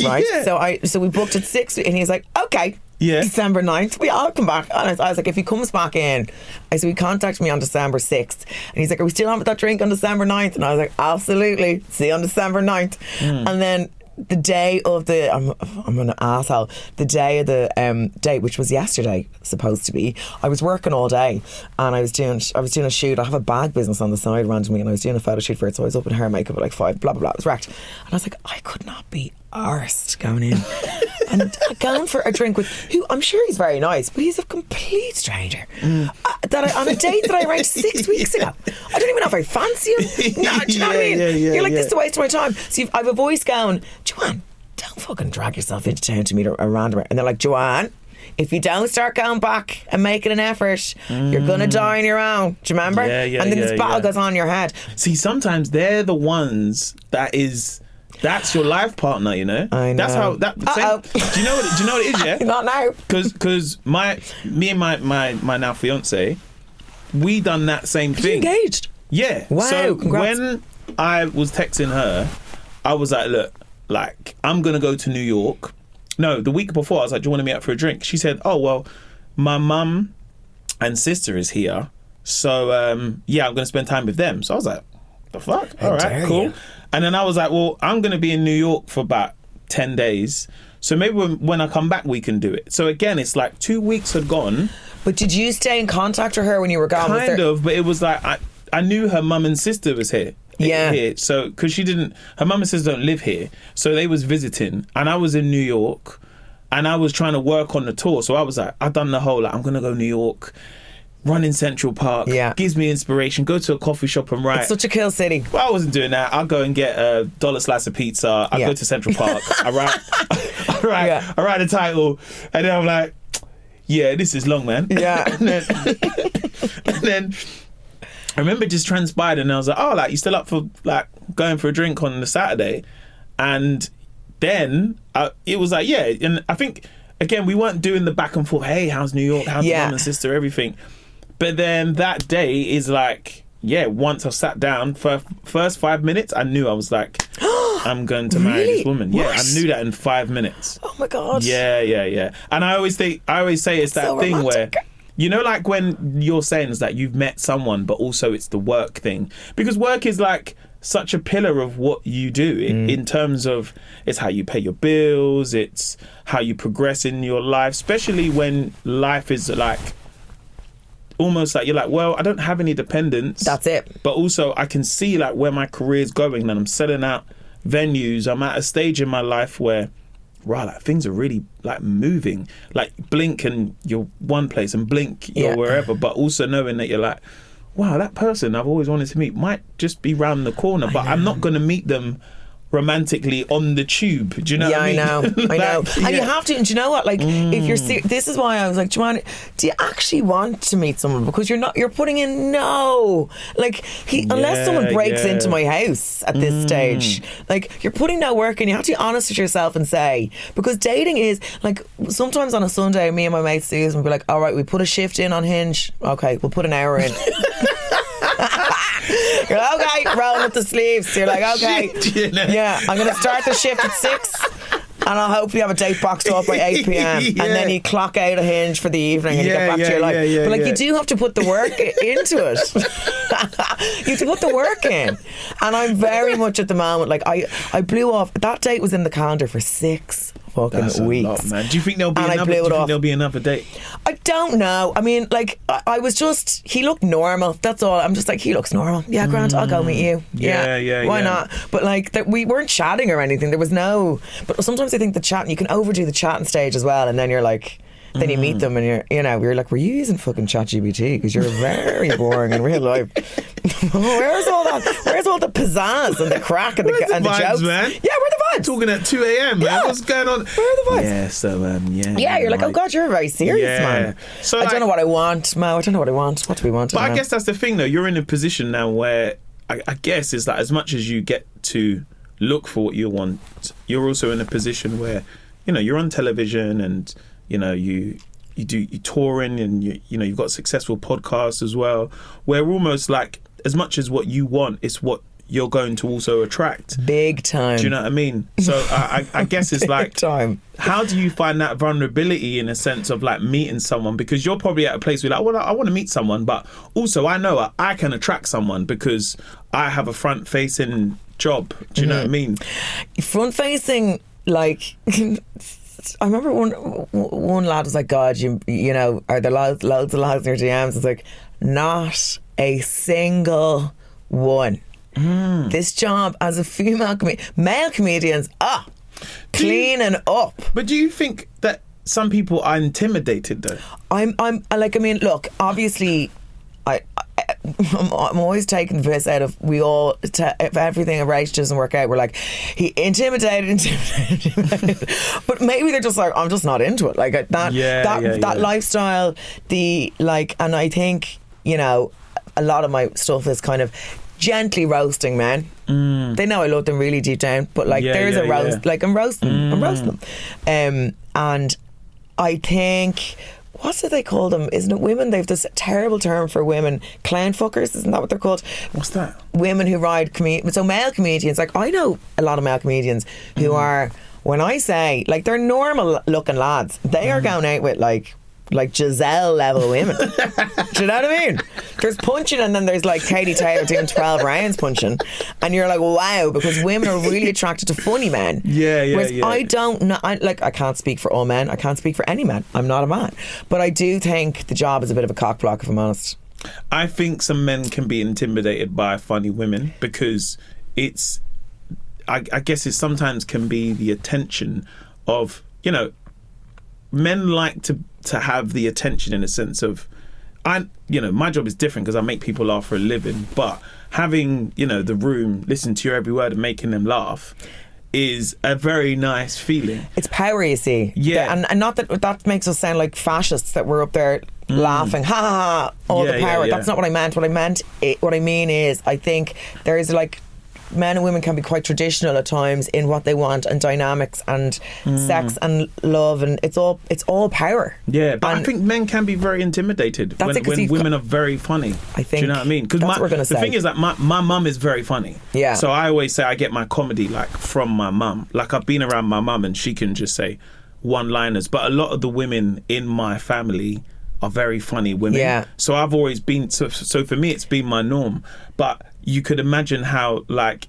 [SPEAKER 2] right? So we booked at 6, and he's like, okay, December 9th, I'll come back. And I was like, if he comes back in, I said, he contacted me on December 6th, and he's like, are we still having that drink on December 9th? And I was like, absolutely, see you on December 9th. And then the day of the, I'm an asshole, the day of the date, which was yesterday, supposed to be, I was working all day and I was doing a shoot. I have a bag business on the side randomly and I was doing a photo shoot for it, so I was up in hair and makeup at like 5, blah blah blah, I was wrecked. And I was like, I could not be arsed going in and going for a drink with who I'm sure he's very nice, but he's a complete stranger that on a date that I arranged 6 weeks ago. I don't even know if I fancy him. No, do you know what I mean? You're like, this is a waste of my time. So I have a voice going, Joanne, don't fucking drag yourself into town to meet a random. And they're like, Joanne, if you don't start going back and making an effort, you're gonna die on your own. Do you remember? And then this battle goes on in your head.
[SPEAKER 1] See, sometimes they're the ones that's your life partner, you know.
[SPEAKER 2] I know.
[SPEAKER 1] That's how that. Do you know what it is? Yeah.
[SPEAKER 2] Not now.
[SPEAKER 1] Because me and my now fiance, we done that same thing.
[SPEAKER 2] You engaged?
[SPEAKER 1] Yeah.
[SPEAKER 2] Wow.
[SPEAKER 1] So
[SPEAKER 2] congrats.
[SPEAKER 1] when I was texting her, I was like, look, like I'm gonna go to New York. No, the week before I was like, do you want to meet up for a drink? She said, oh well, my mum and sister is here, so I'm gonna spend time with them. So I was like, the fuck? All right, cool. You. And then I was like, well, I'm going to be in New York for about 10 days. So maybe when I come back, we can do it. So again, it's like 2 weeks had gone.
[SPEAKER 2] But did you stay in contact with her when you were gone?
[SPEAKER 1] Kind of, but it was like, I knew her mum and sister was here. Here. So, because her mum and sister don't live here. So they was visiting. And I was in New York. And I was trying to work on the tour. So I was like, I've done the whole, like, I'm going to go New York. Run in Central Park, gives me inspiration. Go to a coffee shop and write.
[SPEAKER 2] It's such a kill city.
[SPEAKER 1] Well, I wasn't doing that. I'll go and get a $1 slice of pizza. I'll go to Central Park. I write a title, and then I'm like, yeah, this is long, man.
[SPEAKER 2] Yeah.
[SPEAKER 1] and then I remember it just transpired, and I was like, oh, like, you still up for like going for a drink on the Saturday? And then it was like, yeah. And I think again, we weren't doing the back and forth. Hey, how's New York? How's the mum and sister? Everything. But then that day is like, once I sat down for first 5 minutes, I knew I was like, I'm going to marry this woman.
[SPEAKER 2] What?
[SPEAKER 1] Yeah, I knew that in 5 minutes.
[SPEAKER 2] Oh my God.
[SPEAKER 1] Yeah. And I always say it's that
[SPEAKER 2] so
[SPEAKER 1] thing
[SPEAKER 2] romantic.
[SPEAKER 1] where, you know, like when you're saying is that you've met someone, but also it's the work thing. Because work is like such a pillar of what you do in terms of it's how you pay your bills, it's how you progress in your life, especially when life is like almost like you're like, well, I don't have any dependents.
[SPEAKER 2] That's it.
[SPEAKER 1] But also I can see like where my career is going and I'm selling out venues. I'm at a stage in my life where, wow, like things are really like moving. Like blink and you're one place and blink you're wherever, but also knowing that you're like, wow, that person I've always wanted to meet might just be round the corner, but I'm not going to meet them romantically on the tube. Do you know what I mean?
[SPEAKER 2] I know.
[SPEAKER 1] Like,
[SPEAKER 2] I know. And you have to, and do you know what? Like, if you're this is why I was like, Joanne, do you actually want to meet someone? Because you're putting in like, unless someone breaks into my house at this stage, like, you're putting no work in. You have to be honest with yourself and say, because dating is, like, sometimes on a Sunday, me and my mate Susan will be like, all right, we put a shift in on Hinge. Okay, we'll put an hour in. You're like, okay, rolling up the sleeves. You're like, okay, yeah, I'm going to start the shift at 6 and I'll hopefully have a date boxed up by 8 p.m. And then you clock out a Hinge for the evening and you get back to your life. But like, you do have to put the work into it. You have to put the work in. And I'm very much at the moment, like, I blew off. That date was in the calendar for 6 fucking
[SPEAKER 1] That's
[SPEAKER 2] weeks.
[SPEAKER 1] a lot, man. Do you think there'll be another date?
[SPEAKER 2] I don't know. I mean, like, I was just, he looked normal. That's all. I'm just like, he looks normal. Yeah, Grant, I'll go meet you.
[SPEAKER 1] Yeah.
[SPEAKER 2] Why not? But like, we weren't chatting or anything. There was no. But sometimes I think the chatting, you can overdo the chatting stage as well, and then you're like. Then you meet them and you're like, were you using fucking ChatGPT? Because you're very boring in real life. Where's all the pizzazz and the crack and the
[SPEAKER 1] vibes,
[SPEAKER 2] jokes?
[SPEAKER 1] Man?
[SPEAKER 2] Yeah, where are the vibes?
[SPEAKER 1] Talking at 2 a.m, man. What's going on?
[SPEAKER 2] Where are the vibes?
[SPEAKER 1] Yeah, so
[SPEAKER 2] yeah, you're like, oh God, you're very serious, man.
[SPEAKER 1] So
[SPEAKER 2] I don't know what I want, Mo. I don't know what I want. What do we want?
[SPEAKER 1] But I guess that's the thing, though. You're in a position now where I guess is that as much as you get to look for what you want, you're also in a position where you're on television and you touring and you've got successful podcasts as well, where almost like as much as what you want is what you're going to also attract
[SPEAKER 2] big time.
[SPEAKER 1] Do you know what I mean? So I guess it's like
[SPEAKER 2] time.
[SPEAKER 1] How do you find that vulnerability in a sense of like meeting someone, because you're probably at a place where like, well, I want to meet someone, but also I know I can attract someone because I have a front facing job. Do you know what I mean?
[SPEAKER 2] Front facing, like I remember one lad was like, God, you know, are there loads of lads in your DMs? It's like, not a single one. This job as a female male comedians, cleaning up.
[SPEAKER 1] But do you think that some people are intimidated though?
[SPEAKER 2] I'm like, I mean, look, obviously I'm always taking the piss out of if everything arranged doesn't work out, we're like, he intimidated. But maybe they're just like, I'm just not into it, like that lifestyle, and I think, you know, a lot of my stuff is kind of gently roasting men. They know I love them really deep down, but like there's a roast, like I'm roasting them. And I think, what do they call them? Isn't it women? They've this terrible term for women, clown fuckers, isn't that what they're called?
[SPEAKER 1] What's that?
[SPEAKER 2] Women who ride so male comedians, like I know a lot of male comedians who are, when I say, like, they're normal looking lads, they are going out with like Giselle level women. Do you know what I mean? There's punching, and then there's like Katie Taylor doing 12 rounds punching, and you're like, wow, because women are really attracted to funny men. Whereas I don't know, I can't speak for all men, I can't speak for any man, I'm not a man, but I do think the job is a bit of a cock block, if I'm honest.
[SPEAKER 1] I think some men can be intimidated by funny women because it's, I guess it sometimes can be the attention of, you know, men like to have the attention in a sense of, my job is different because I make people laugh for a living, but having, you know, the room listen to your every word and making them laugh is a very nice feeling. It's
[SPEAKER 2] power, you see.
[SPEAKER 1] Yeah.
[SPEAKER 2] And not that makes us sound like fascists, that we're up there laughing, ha ha ha, all the power. That's not what I meant. What I mean is, I think there is, like, men and women can be quite traditional at times in what they want, and dynamics and sex and love, and it's all power.
[SPEAKER 1] Yeah, but I think men can be very intimidated when women are very funny.
[SPEAKER 2] I think.
[SPEAKER 1] Do you know what I mean? Because the thing is that my mum is very funny.
[SPEAKER 2] Yeah.
[SPEAKER 1] So I always say I get my comedy like from my mum. Like, I've been around my mum and she can just say one-liners, but a lot of the women in my family are very funny women.
[SPEAKER 2] Yeah.
[SPEAKER 1] So I've always been, so for me, it's been my norm. But you could imagine how, like,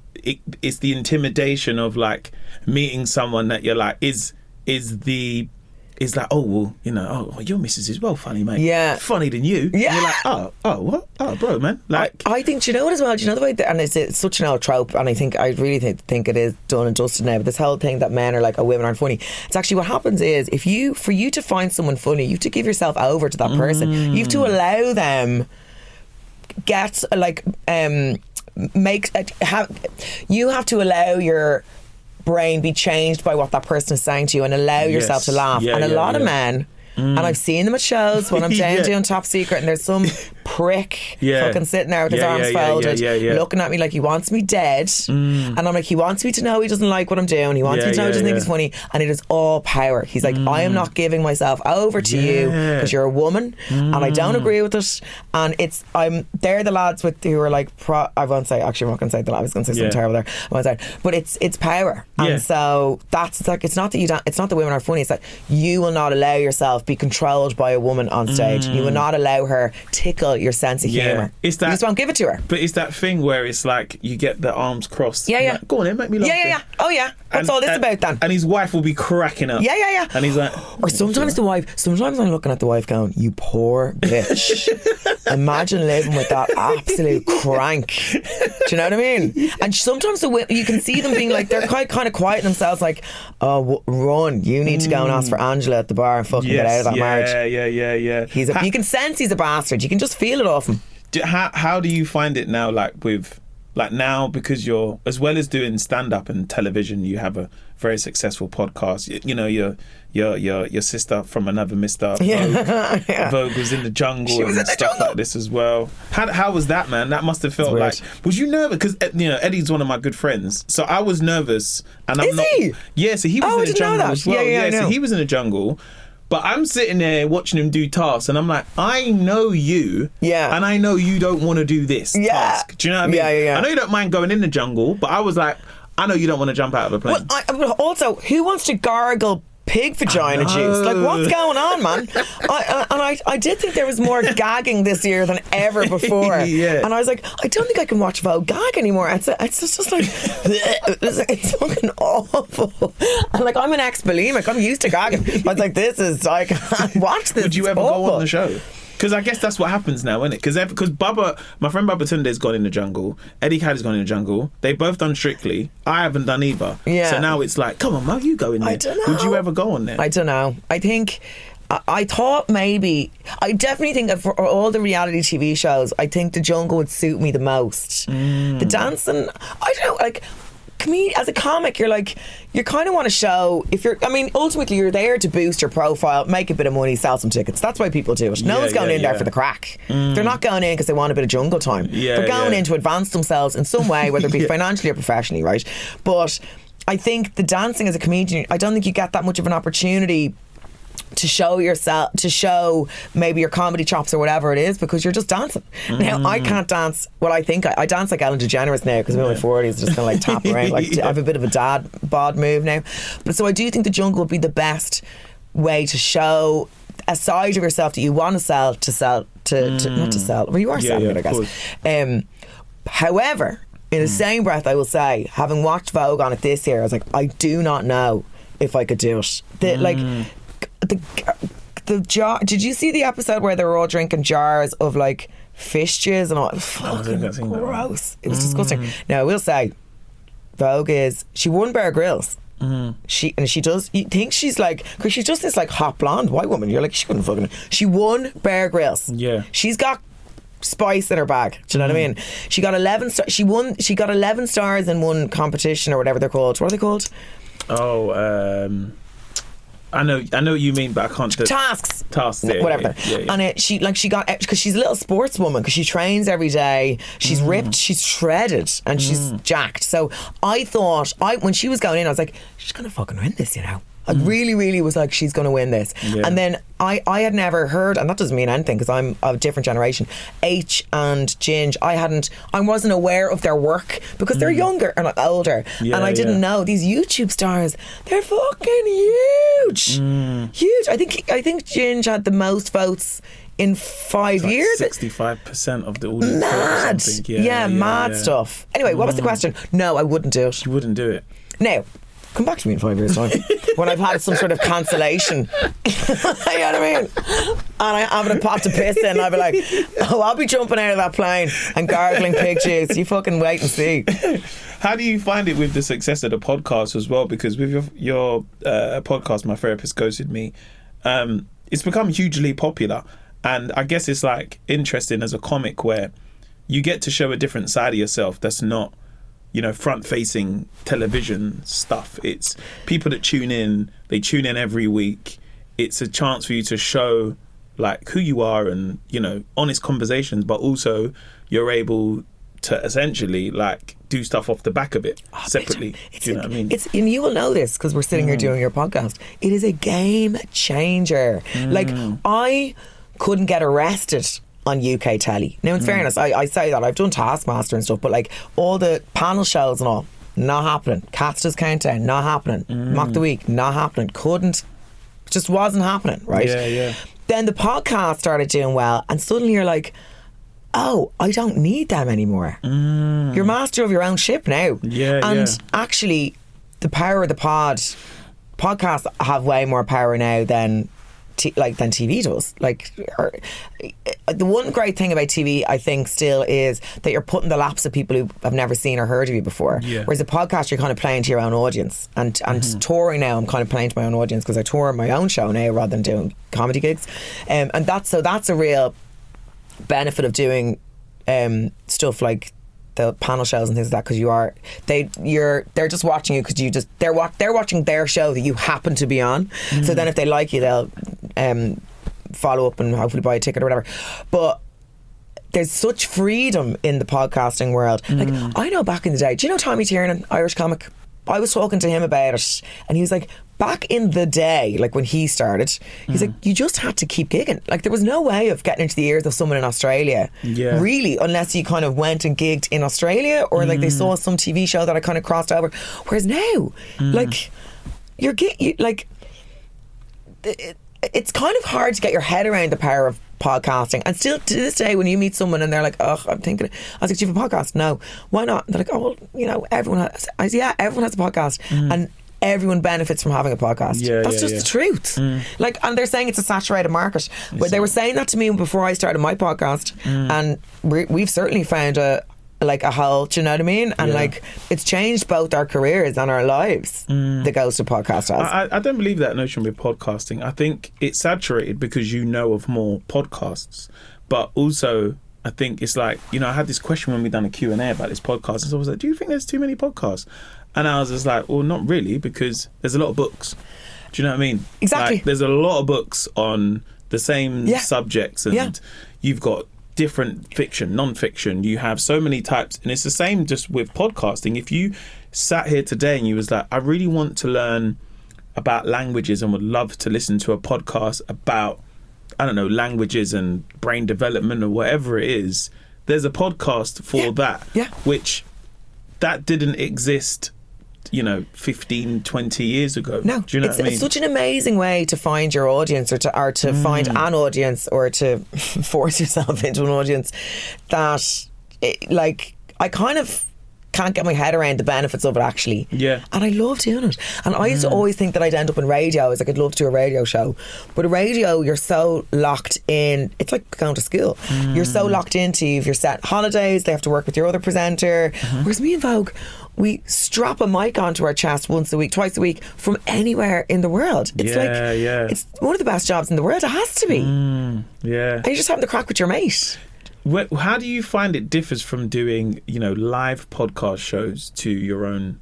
[SPEAKER 1] it's the intimidation of, like, meeting someone that you're like, is like, oh, well, you know, your missus is well funny, mate.
[SPEAKER 2] Yeah.
[SPEAKER 1] Funny than you.
[SPEAKER 2] Yeah.
[SPEAKER 1] And you're like, oh, what? Oh, bro, man. Like,
[SPEAKER 2] I think, do you know what as well? Do you know the way, and it's such an old trope, and I really think it is done and dusted now, but this whole thing that men are like, oh, women aren't funny. It's actually what happens is, for you to find someone funny, you have to give yourself over to that person. You have to allow them you have to allow your brain be changed by what that person is saying to you and allow yourself to laugh. And a lot of men, and I've seen them at shows when I'm down doing Top Secret, and there's some prick fucking sitting there with his arms folded looking at me like he wants me dead, and I'm like, he wants me to know he doesn't like what I'm doing, he wants me to know he doesn't think it's funny, and it is all power. He's like, I am not giving myself over to you because you're a woman and I don't agree with it, and they're the lads who are like I won't say, actually I'm not going to say the lads, I was going to say something terrible there, I won't say, but it's power, and so that's like, it's not that women are funny, it's that you will not allow yourself be controlled by a woman on stage. You will not allow her tickle your sense of humour. You just won't give it to her.
[SPEAKER 1] But it's that thing where it's like you get the arms crossed.
[SPEAKER 2] Yeah.
[SPEAKER 1] Like, go on then, make me laugh.
[SPEAKER 2] Yeah. Oh yeah. What's all this about then?
[SPEAKER 1] And his wife will be cracking up.
[SPEAKER 2] Yeah.
[SPEAKER 1] And he's like,
[SPEAKER 2] or sometimes I'm looking at the wife going, you poor bitch. Imagine living with that absolute crank. Do you know what I mean? And sometimes you can see them being like, they're kind of quiet themselves, like, oh, run, you need to go and ask for Angela at the bar and fucking get out of that marriage.
[SPEAKER 1] Yeah.
[SPEAKER 2] You can sense he's a bastard. You can just feel it off him.
[SPEAKER 1] How do you find it now, like with, like now, because you're, as well as doing stand-up and television, you have a very successful podcast. You know, your sister from another mister, Vogue was in the jungle and stuff like this as well. How was that, man? That must have felt like, was you nervous? Because, you know, Eddie's one of my good friends, so I was nervous. And I'm he? Yeah, so he was in the jungle as well. Yeah, so he was in the jungle. But I'm sitting there watching him do tasks, and I'm like, I know you, and I know you don't want to do this task. Do you know what I mean?
[SPEAKER 2] Yeah.
[SPEAKER 1] I know you don't mind going in the jungle, but I was like, I know you don't want to jump out of a plane.
[SPEAKER 2] Well, also, who wants to gargle pig vagina juice? Like, what's going on, man? I did think there was more gagging this year than ever before. And I was like, I don't think I can watch Vogue gag anymore. It's just like, it's fucking awful. And like, I'm an ex-bulimic. I'm used to gagging. I was like, I can't watch this.
[SPEAKER 1] Would you ever go on the show? Because I guess that's what happens now, isn't it? Because my friend Baba Tunde's gone in the jungle. Eddie Caddy's gone in the jungle. They've both done Strictly. I haven't done either. Yeah. So now it's like, come on, Mo, you go in there.
[SPEAKER 2] I don't know.
[SPEAKER 1] Would you ever go on there?
[SPEAKER 2] I don't know. I think, I thought maybe, I definitely think that for all the reality TV shows, I think the jungle would suit me the most. The dancing, I don't know, like, as a comic, you're kind of want to show, ultimately you're there to boost your profile, make a bit of money, sell some tickets. That's why people do it. No one's going in there for the crack. They're not going in because they want a bit of jungle time. They're going in to advance themselves in some way, whether it be financially or professionally, right? But I think the dancing as a comedian, I don't think you get that much of an opportunity to show yourself, to show maybe your comedy chops or whatever it is, because you're just dancing. Now, I can't dance. Well, I think I dance like Ellen DeGeneres now, because I'm in my 40s, just kind of like tap around. Like, I have a bit of a dad bod move now. But so I do think the jungle would be the best way to show a side of yourself that you want to sell, not to sell. Well, you are selling it, I guess. However, in the same breath, I will say, having watched Vogue on it this year, I was like, I do not know if I could do it. The jar. Did you see the episode where they were all drinking jars of like fish jizz and all? Fucking gross. It was disgusting. Now I will say, Vogue she won Bear Grylls. She does. You think she's like, because she's just this like hot blonde white woman. You're like, she couldn't fucking. She won Bear Grylls. Yeah. She's got spice in her bag. Do you know what I mean? She got 11 stars. She got 11 stars in one competition or whatever they're called. What are they called?
[SPEAKER 1] I know what you mean, but I can't.
[SPEAKER 2] Tasks,
[SPEAKER 1] whatever.
[SPEAKER 2] And she got, because she's a little sportswoman, because she trains every day. She's ripped, she's shredded, and she's jacked. So I thought, when she was going in, I was like, she's gonna fucking win this, you know. I really, really was like, she's going to win this. And then I had never heard, and that doesn't mean anything because I'm of a different generation, H and Ginge. I wasn't aware of their work because they're younger and older, and I didn't know these YouTube stars. They're fucking huge, huge. I think Ginge had the most votes in 5 years.
[SPEAKER 1] 65% of the audience.
[SPEAKER 2] Mad. Mad stuff. Anyway, what was the question? No, I wouldn't do it.
[SPEAKER 1] You wouldn't do it.
[SPEAKER 2] Now, come back to me in 5 years' time when I've had some sort of cancellation. You know what I mean? And I'm having a pot to piss in, and I'll be like, oh, I'll be jumping out of that plane and gargling pig juice. You fucking wait and see.
[SPEAKER 1] How do you find it with the success of the podcast as well? Because with your podcast, My Therapist Ghosted Me, it's become hugely popular. And I guess it's like interesting as a comic where you get to show a different side of yourself that's not, you know, front-facing television stuff. It's people that tune in, they tune in every week. It's a chance for you to show like who you are and, you know, honest conversations, but also you're able to essentially like do stuff off the back of it separately. Do you know what I mean?
[SPEAKER 2] And you will know this because we're sitting here doing your podcast. It is a game changer. Like, I couldn't get arrested on UK telly. Now, in fairness, I say that I've done Taskmaster and stuff, but like all the panel shows and all, not happening. Catster's Countdown, not happening. Mock the Week, not happening. Just wasn't happening, right?
[SPEAKER 1] Yeah.
[SPEAKER 2] Then the podcast started doing well, and suddenly you're like, oh, I don't need them anymore. You're master of your own ship now. Actually, the power of the podcasts have way more power now than TV does. Like, the one great thing about TV, I think, still is that you're putting the laps of people who have never seen or heard of you before. Whereas a podcast, you're kind of playing to your own audience. And touring now, I'm kind of playing to my own audience because I tour my own show now rather than doing comedy gigs. And that's a real benefit of doing stuff like the panel shows and things like that, because they're just watching you because they're watching their show that you happen to be on. So then if they like you, they'll follow up and hopefully buy a ticket or whatever. But there's such freedom in the podcasting world. Like, I know back in the day, do you know Tommy Tiernan, Irish comic? I was talking to him about it, and he was like, back in the day, like when he started, he's like, you just had to keep gigging. Like, there was no way of getting into the ears of someone in Australia, really, unless you kind of went and gigged in Australia, or like they saw some TV show that I kind of crossed over. Whereas now, like, it's kind of hard to get your head around the power of podcasting. And still to this day, when you meet someone and they're like, oh, I'm thinking, I was like, do you have a podcast? No. Why not? And they're like, oh, well, you know, everyone has a podcast, and everyone benefits from having a podcast. That's just the truth. Like, and they're saying it's a saturated market. But they were saying that to me before I started my podcast, and we've certainly found a hole, do you know what I mean? And like, it's changed both our careers and our lives, the Ghost of Podcast has.
[SPEAKER 1] I don't believe that notion with podcasting. I think it's saturated because you know of more podcasts, but also I think it's like, you know, I had this question when we done a Q&A about this podcast, and so I was like, do you think there's too many podcasts? And I was just like, well, not really, because there's a lot of books. Do you know what I mean?
[SPEAKER 2] Exactly.
[SPEAKER 1] Like, there's a lot of books on the same subjects, and you've got different fiction, non-fiction. You have so many types, and it's the same just with podcasting. If you sat here today and you was like, I really want to learn about languages and would love to listen to a podcast about, I don't know, languages and brain development or whatever it is, there's a podcast for that, which that didn't exist, you know, 15, 20 years ago.
[SPEAKER 2] No,
[SPEAKER 1] do you know what I mean?
[SPEAKER 2] It's such an amazing way to find your audience, or to find an audience, or to force yourself into an audience that, I kind of can't get my head around the benefits of it, actually. And I love doing it. And I used to always think that I'd end up in radio. I was like, I'd love to do a radio show. But a radio, you're so locked in. It's like going to school. You're so locked into, if you're set holidays, they have to work with your other presenter. Whereas me and Vogue, we strap a mic onto our chest once a week, twice a week, from anywhere in the world. It's it's one of the best jobs in the world. It has to be. And you're just having the crack with your mate.
[SPEAKER 1] How do you find it differs from doing, you know, live podcast shows to your own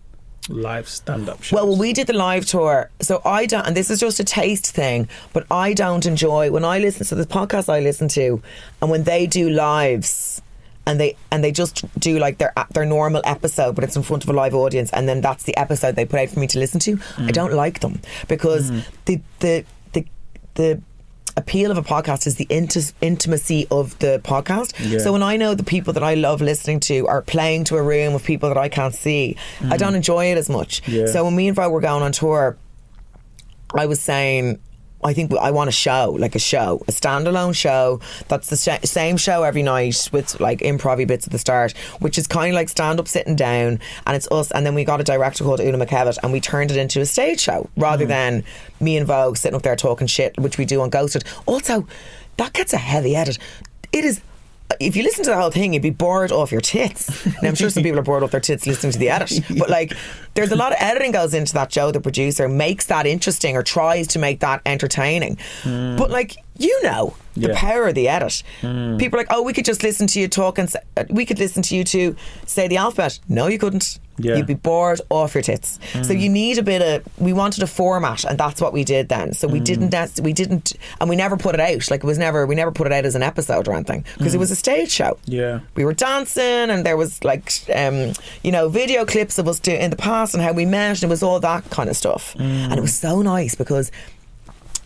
[SPEAKER 1] live stand-up shows?
[SPEAKER 2] Well, when we did the live tour, so I don't, and this is just a taste thing, but I don't enjoy, when I listen to the podcasts I listen to, and when they do lives, and they just do like their normal episode, but it's in front of a live audience, and then that's the episode they put out for me to listen to, I don't like them, because the appeal of a podcast is the intimacy of the podcast.
[SPEAKER 1] Yeah.
[SPEAKER 2] So when I know the people that I love listening to are playing to a room of people that I can't see, I don't enjoy it as much.
[SPEAKER 1] Yeah.
[SPEAKER 2] So when me and Vo were going on tour, I was saying, I think I want a show, like a standalone show that's the same show every night with like improv bits at the start, which is kind of like stand up sitting down, and it's us, and then we got a director called Una McKevitt and we turned it into a stage show rather than me and Vogue sitting up there talking shit, which we do on Ghosted. Also, that gets a heavy edit. It is, if you listen to the whole thing, you'd be bored off your tits. Now, I'm sure some people are bored off their tits listening to the edit, but like, there's a lot of editing goes into that show. The producer makes that interesting or tries to make that entertaining. But like, you know, the power of the edit. People are like, oh, we could just listen to you talk and we could listen to you two say the alphabet. No, you couldn't.
[SPEAKER 1] Yeah.
[SPEAKER 2] You'd be bored off your tits. So you need a bit of, we wanted a format, and that's what we did then. So we didn't, and we never put it out. Like, we never put it out as an episode or anything, because it was a stage show.
[SPEAKER 1] Yeah.
[SPEAKER 2] We were dancing, and there was like, video clips of us in the past and how we met, and it was all that kind of stuff. And it was so nice because,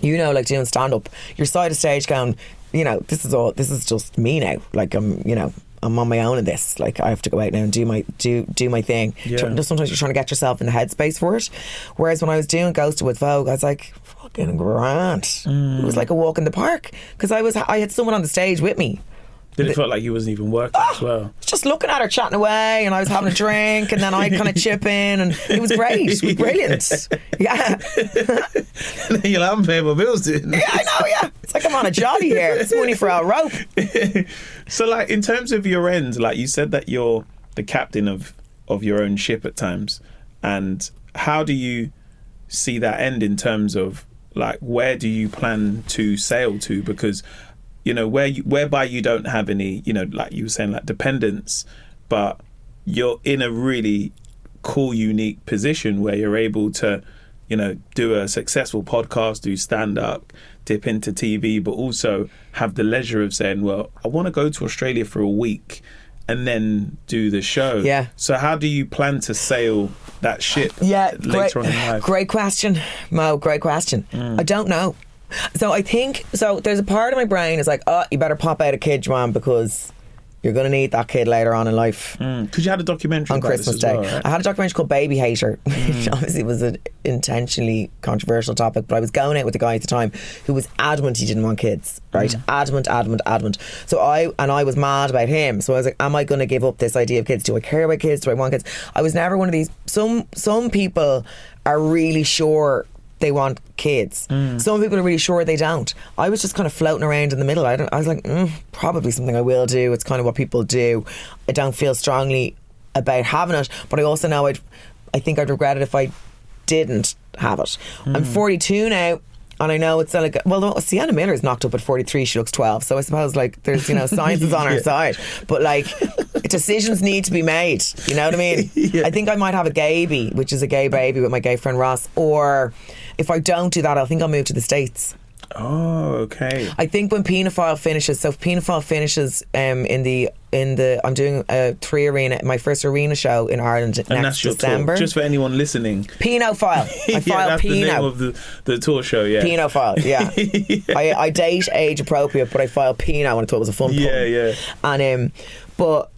[SPEAKER 2] like doing stand up, you're side of stage going, this is just me now. Like, I'm on my own in this. Like, I have to go out now and do my thing.
[SPEAKER 1] Yeah.
[SPEAKER 2] Sometimes you're trying to get yourself in the headspace for it. Whereas when I was doing Ghosted with Vogue, I was like, fucking grand. It was like a walk in the park, because I had someone on the stage with me.
[SPEAKER 1] Did it feel like you wasn't even working as well?
[SPEAKER 2] Just looking at her chatting away, and I was having a drink, and then I'd kind of chip in, and it was great. It was brilliant. Yeah.
[SPEAKER 1] And then you'll have pay my bills, didn't
[SPEAKER 2] Yeah, I know, yeah. It's like I'm on a jolly here. It's money for our rope.
[SPEAKER 1] So, like, in terms of your end, like, you said that you're the captain of your own ship at times. And how do you see that end in terms of, like, where do you plan to sail to? Because, whereby you don't have any, like you were saying, like, dependence, but you're in a really cool, unique position where you're able to, do a successful podcast, do stand-up, dip into TV, but also have the leisure of saying, well, I want to go to Australia for a week and then do the show.
[SPEAKER 2] Yeah.
[SPEAKER 1] So how do you plan to sail that ship later on in life?
[SPEAKER 2] Great question, Mo. Great question. I don't know. So I think, there's a part of my brain is like, oh, you better pop out a kid, Joanne, because you're going to need that kid later on in life.
[SPEAKER 1] Because you had a documentary
[SPEAKER 2] on
[SPEAKER 1] about
[SPEAKER 2] Christmas
[SPEAKER 1] this
[SPEAKER 2] Day.
[SPEAKER 1] as well, right?
[SPEAKER 2] I had a documentary called Baby Hater, which obviously was an intentionally controversial topic, but I was going out with a guy at the time who was adamant he didn't want kids, right? Adamant. So I was mad about him. So I was like, am I going to give up this idea of kids? Do I care about kids? Do I want kids? I was never one of these. Some people are really sure they want kids. Some people are really sure they don't. I was just kind of floating around in the middle. I was like, probably something I will do. It's kind of what people do. I don't feel strongly about having it, but I also know I think I'd regret it if I didn't have it. I'm 42 now, and I know it's like, well, Sienna Miller's knocked up at 43. She looks 12. So I suppose, like, there's, science is on our side. But, like, decisions need to be made. You know what I mean? I think I might have a gaybie, which is a gay baby with my gay friend Ross. Or if I don't do that, I think I'll move to the States.
[SPEAKER 1] Oh, okay.
[SPEAKER 2] I think when Pedophile finishes, so if Pedophile finishes I'm doing a 3 arena, my first arena show in Ireland next December.
[SPEAKER 1] Tour. Just for anyone listening,
[SPEAKER 2] Pedophile. I file
[SPEAKER 1] that's
[SPEAKER 2] Pino.
[SPEAKER 1] the name of the tour show. Yeah,
[SPEAKER 2] Pedophile. Yeah. I date age appropriate, but I file Pino, and I thought it was a fun pun.
[SPEAKER 1] Yeah.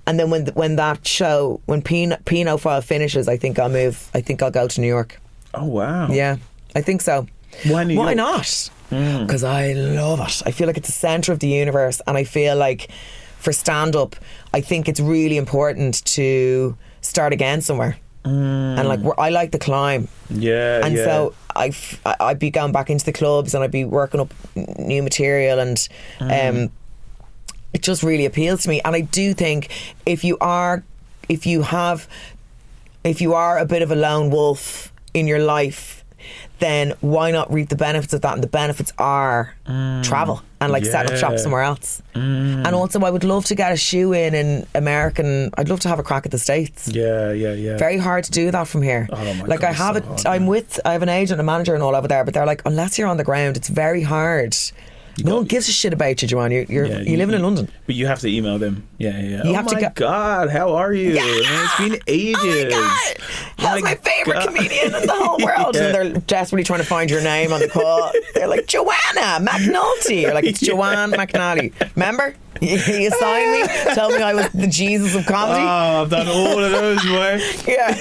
[SPEAKER 2] And then when that show, when Pedophile finishes, I think I'll move. I think I'll go to New York.
[SPEAKER 1] Oh wow.
[SPEAKER 2] Yeah, I think so.
[SPEAKER 1] Why New York?
[SPEAKER 2] Why not? Because I love it. I feel like it's the centre of the universe, and I feel like for stand-up, I think it's really important to start again somewhere. And like, I like the climb.
[SPEAKER 1] Yeah.
[SPEAKER 2] And so I'd be going back into the clubs, and I'd be working up new material, and it just really appeals to me. And I do think if you are a bit of a lone wolf in your life, then why not reap the benefits of that? And the benefits are travel and like set up shop somewhere else. And also, I would love to get a shoe in American. I'd love to have a crack at the States.
[SPEAKER 1] Yeah.
[SPEAKER 2] Very hard to do that from here.
[SPEAKER 1] Oh my
[SPEAKER 2] like,
[SPEAKER 1] God,
[SPEAKER 2] I have
[SPEAKER 1] so hard,
[SPEAKER 2] I have an agent and a manager and all over there, but they're like, unless you're on the ground, it's very hard. No one gives a shit about you, Joanne. You're living in London.
[SPEAKER 1] But you have to email them. Yeah.
[SPEAKER 2] You have to
[SPEAKER 1] God, how are you?
[SPEAKER 2] Yeah.
[SPEAKER 1] It's been ages.
[SPEAKER 2] Oh my God. That's my favourite comedian in the whole world. And they're desperately trying to find your name on the call. They're like, Joanna McNally. You're like, it's Joanne McNally. Remember? You assigned me, told me I was the Jesus of comedy.
[SPEAKER 1] Oh, I've done all of those, boy.
[SPEAKER 2] Yeah.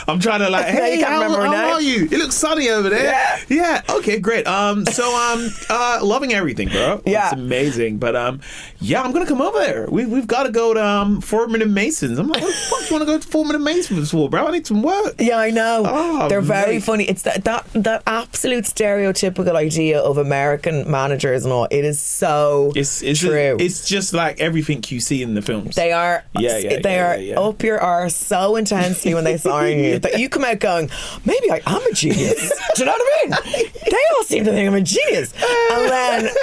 [SPEAKER 1] I'm trying to like, hey, how are you? It looks sunny over there. Yeah. Okay, great. Loving everything, bro.
[SPEAKER 2] Yeah.
[SPEAKER 1] It's amazing. But I'm gonna come over there. We've got to go to Foreman and Masons. I'm like, what the fuck do you want to go to Foreman and Masons for, bro? I need some work.
[SPEAKER 2] Yeah, I know.
[SPEAKER 1] Oh,
[SPEAKER 2] they're very funny. It's that absolute stereotypical idea of American managers and all. It is so true.
[SPEAKER 1] It's just like everything you see in the films.
[SPEAKER 2] They are up your arse so intensely when they sign you that you come out going, maybe I am a genius. Do you know what I mean? They all seem to think I'm a genius.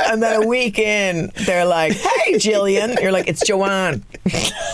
[SPEAKER 2] And then a week in, they're like, hey, Gilligan. You're like, it's Joanne.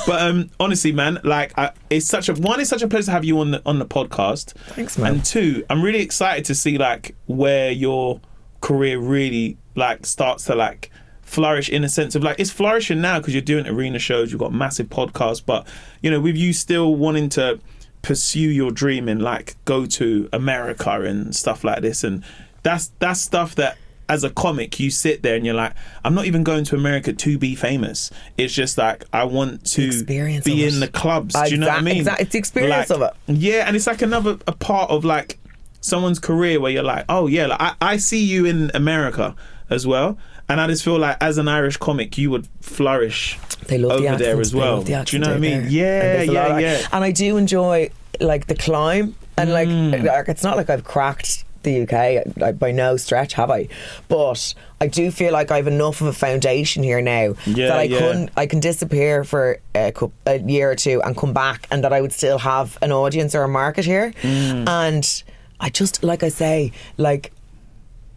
[SPEAKER 1] But honestly, man, like it's such a pleasure to have you on the podcast.
[SPEAKER 2] Thanks, man.
[SPEAKER 1] And two, I'm really excited to see like where your career really like starts to like flourish, in a sense of like it's flourishing now because you're doing arena shows, you've got massive podcasts, but you know, with you still wanting to pursue your dream and like go to America and stuff like this, and that's stuff that as a comic you sit there and you're like, I'm not even going to America to be famous. It's just like I want to be in the clubs. Do you know what I mean?
[SPEAKER 2] Exactly. It's the experience of it.
[SPEAKER 1] Yeah, and it's like a part of like someone's career where you're like, oh yeah, like I see you in America as well. And I just feel like as an Irish comic, you would flourish over there as well. Do you know what I mean? Yeah.
[SPEAKER 2] And I do enjoy like the climb, and like it's not like I've cracked the UK like, by no stretch, have I? But I do feel like I have enough of a foundation here now that I can disappear for a year or two and come back, and that I would still have an audience or a market here. And I just, like I say, like,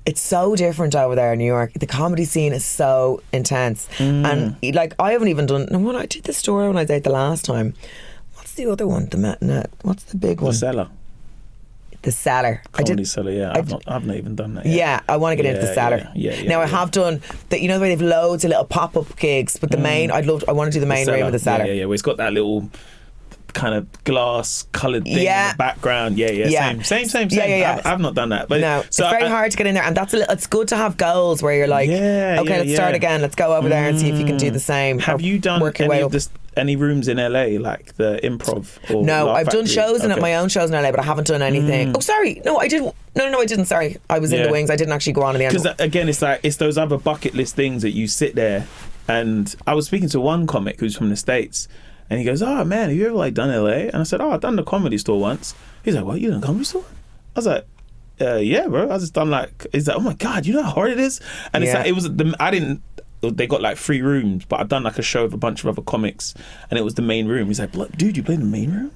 [SPEAKER 2] it's so different over there in New York. The comedy scene is so intense. And like, I haven't even done, when I did the story when I was out the last time, what's the other one? What's the big one?
[SPEAKER 1] The Cellar.
[SPEAKER 2] The Cellar.
[SPEAKER 1] Comedy Cellar, yeah. I've not even done that yet.
[SPEAKER 2] Yeah, I want to get into The Cellar. Now I have done that. You know the way they've loads of little pop-up gigs, but the main, I want to do the main room of The Cellar.
[SPEAKER 1] Yeah. Well, it's got that little kind of glass coloured thing in the background. Same. Yeah. I've not done that, but
[SPEAKER 2] no, it's very hard to get in there, and it's good to have goals where you're like, let's start again, let's go over there and see if you can do the same.
[SPEAKER 1] Have you done any rooms in LA, like the Improv? Or
[SPEAKER 2] no, I've done shows in my own shows in LA, but I haven't done anything. Oh, sorry, no, I didn't. No, I didn't. Sorry, I was in the wings. I didn't actually go on in the end.
[SPEAKER 1] Because again, it's those other bucket list things that you sit there. And I was speaking to one comic who's from the States. And he goes, oh man, have you ever like done LA? And I said, I've done the Comedy Store once. He's like, what, you done a Comedy Store? I was like, yeah, bro. I just done like, he's like, oh my God, you know how hard it is? And it's like, they got like 3 rooms, but I've done like a show with a bunch of other comics, and it was the main room. He's like, dude, you play in the main room?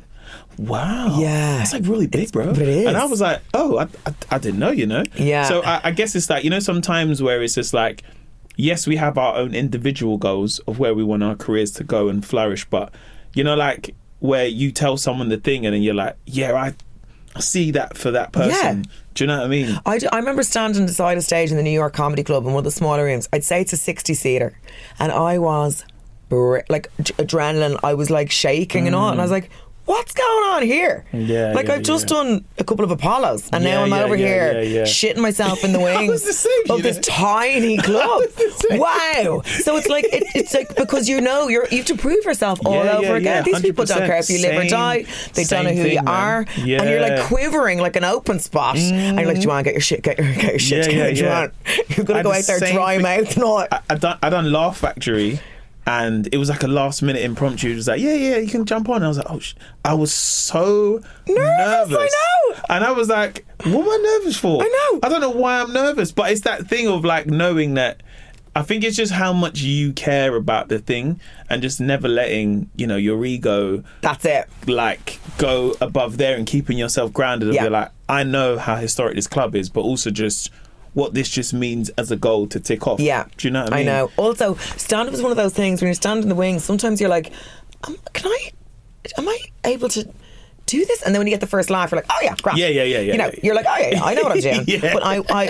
[SPEAKER 1] Wow.
[SPEAKER 2] Yeah.
[SPEAKER 1] It's like really big, bro.
[SPEAKER 2] But it is.
[SPEAKER 1] And I was like, oh, I didn't know, you know?
[SPEAKER 2] Yeah.
[SPEAKER 1] So I guess it's like, you know, sometimes where it's just like, yes, we have our own individual goals of where we want our careers to go and flourish, but you know, like where you tell someone the thing and then you're like, yeah, I see that for that person. Yeah. Do you know what I mean?
[SPEAKER 2] I remember standing beside a stage in the New York Comedy Club in one of the smaller rooms. I'd say it's a 60-seater, and I was like adrenaline. I was like shaking and all, and I was like, what's going on here? I've just done a couple of Apollos, and now I'm over here shitting myself in the wings of this tiny club. Wow. So it's like it's like, because you have to prove yourself all over again. These people don't care if you live or die. They don't know who you are, and you're like quivering like an open spot. And you're like, Joanne, get your shit together, Joanne. You've got to go out there dry mouth and all.
[SPEAKER 1] I done Laugh Factory. And it was like a last minute impromptu. It was like, yeah, you can jump on. And I was like, I was so nervous.
[SPEAKER 2] I know.
[SPEAKER 1] And I was like, what am I nervous for?
[SPEAKER 2] I know.
[SPEAKER 1] I don't know why I'm nervous, but it's that thing of like knowing that, I think it's just how much you care about the thing and just never letting, you know, your ego.
[SPEAKER 2] That's it.
[SPEAKER 1] Like go above there and keeping yourself grounded. And be like, I know how historic this club is, but also just what this just means as a goal to tick off.
[SPEAKER 2] Yeah.
[SPEAKER 1] Do you know what I mean?
[SPEAKER 2] I know. Also, stand-up is one of those things when you're standing in the wings, sometimes you're like, am I able to do this? And then when you get the first laugh, you're like, oh yeah, great.
[SPEAKER 1] Yeah.
[SPEAKER 2] You know, you're like, oh yeah, I know what I'm doing. But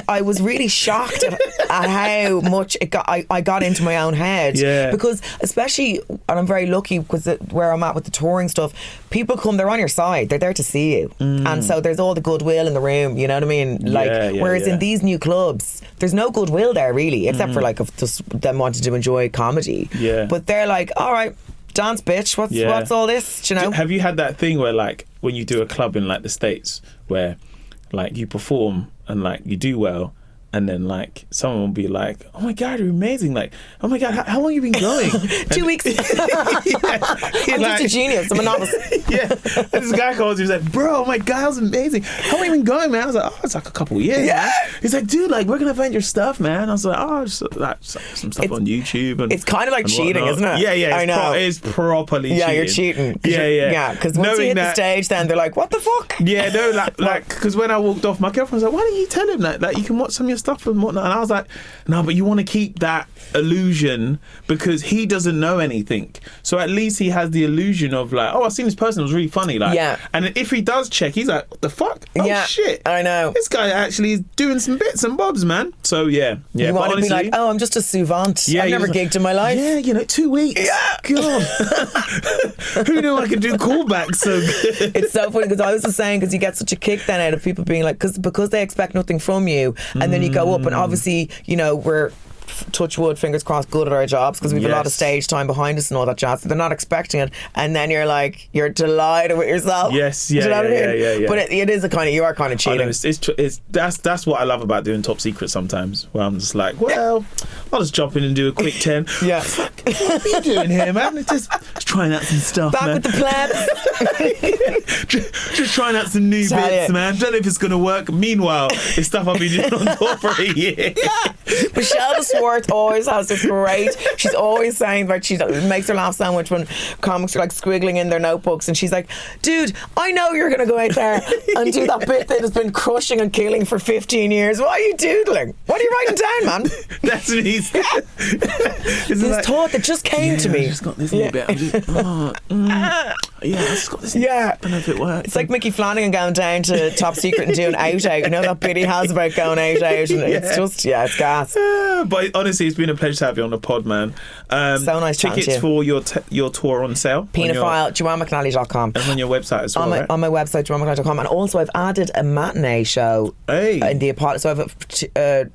[SPEAKER 2] I was really shocked at how much I got into my own head.
[SPEAKER 1] Yeah.
[SPEAKER 2] Because especially, and I'm very lucky because where I'm at with the touring stuff, people come, they're on your side, they're there to see you. And so there's all the goodwill in the room, you know what I mean? Like, whereas in these new clubs, there's no goodwill there really, except for like just them wanting to enjoy comedy.
[SPEAKER 1] Yeah.
[SPEAKER 2] But they're like, all right, dance bitch, what's all this, do you know?
[SPEAKER 1] Have you had that thing where like when you do a club in like the States where like you perform and like you do well, and then like someone will be like, oh my God, you're amazing, like, oh my God, how long have you been going?
[SPEAKER 2] 2 weeks. I'm
[SPEAKER 1] like,
[SPEAKER 2] just a genius, I'm a novice.
[SPEAKER 1] Yeah. And this guy calls me, he's like, bro, oh my God, that was amazing, how long have you been going, man? I was like, oh, it's like a couple of years.
[SPEAKER 2] Yeah.
[SPEAKER 1] Man. He's like, dude, like, where can I find your stuff, man? I was like, oh, just like some stuff on YouTube. And
[SPEAKER 2] it's kind of like cheating,
[SPEAKER 1] whatnot.
[SPEAKER 2] isn't it?
[SPEAKER 1] Yeah,
[SPEAKER 2] I know.
[SPEAKER 1] It's properly cheating.
[SPEAKER 2] Yeah, you're cheating.
[SPEAKER 1] Yeah.
[SPEAKER 2] Because once you hit the stage, then they're like, what the fuck?
[SPEAKER 1] Yeah, no, like, because when I walked off, my girlfriend was like, why don't you tell him that? Like, you can watch some of your stuff and whatnot. And I was like, no, but you want to keep that illusion because he doesn't know anything. So at least he has the illusion of like, oh, I've seen this person, it was really funny. Like,
[SPEAKER 2] yeah.
[SPEAKER 1] And if he does check, he's like, what the fuck? Oh, shit.
[SPEAKER 2] I know.
[SPEAKER 1] This guy actually is doing some bits and bobs, man. So, yeah.
[SPEAKER 2] You want to be like, oh, I'm just a souvant. Yeah, I've never gigged in my life.
[SPEAKER 1] Yeah, 2 weeks. Yeah. God. Who knew I could do callbacks so good?
[SPEAKER 2] It's so funny because I was just saying, because you get such a kick then out of people being like, because they expect nothing from you, and then you go up and obviously, you know, we're touch wood, fingers crossed, good at our jobs because we've a lot of stage time behind us and all that jazz. So they're not expecting it, and then you're like, you're delighted with yourself.
[SPEAKER 1] Yes,
[SPEAKER 2] yeah,
[SPEAKER 1] you know what I mean?
[SPEAKER 2] But it is a kind of, you are kind of cheating.
[SPEAKER 1] That's what I love about doing Top Secret sometimes, where I'm just like, well, I'll just jump in and do a quick 10.
[SPEAKER 2] Yeah.
[SPEAKER 1] What are you doing here, man? Just trying out some stuff,
[SPEAKER 2] back
[SPEAKER 1] man.
[SPEAKER 2] With the plebs.
[SPEAKER 1] just trying out some new bits, man. Don't know if it's going to work. Meanwhile, it's stuff I've been doing on tour for a year.
[SPEAKER 2] Yeah. Michelle Swartz always has this great, she's always saying that she makes her laugh so much when comics are like squiggling in their notebooks, and she's like, dude, I know you're going to go out there and do that bit that has been crushing and killing for 15 years. What are you doodling? What are you writing down, man?
[SPEAKER 1] That's what he's
[SPEAKER 2] this like, thought that just came to me.
[SPEAKER 1] I just got this little bit. I'm just, I just got this. I don't know if it works.
[SPEAKER 2] It's like Mickey Flanagan going down to Top Secret and doing out. You know that bit he has about going out, and it's just, it's gas.
[SPEAKER 1] But honestly, it's been a pleasure to have you on the pod, man.
[SPEAKER 2] So nice chatting to you.
[SPEAKER 1] Tickets for your tour on sale.
[SPEAKER 2] Pedophile, JoanneMcNally.com.
[SPEAKER 1] And on your website as well, right?
[SPEAKER 2] On my website, JoanneMcNally.com. And also I've added a matinee show in the Apollo. So I have a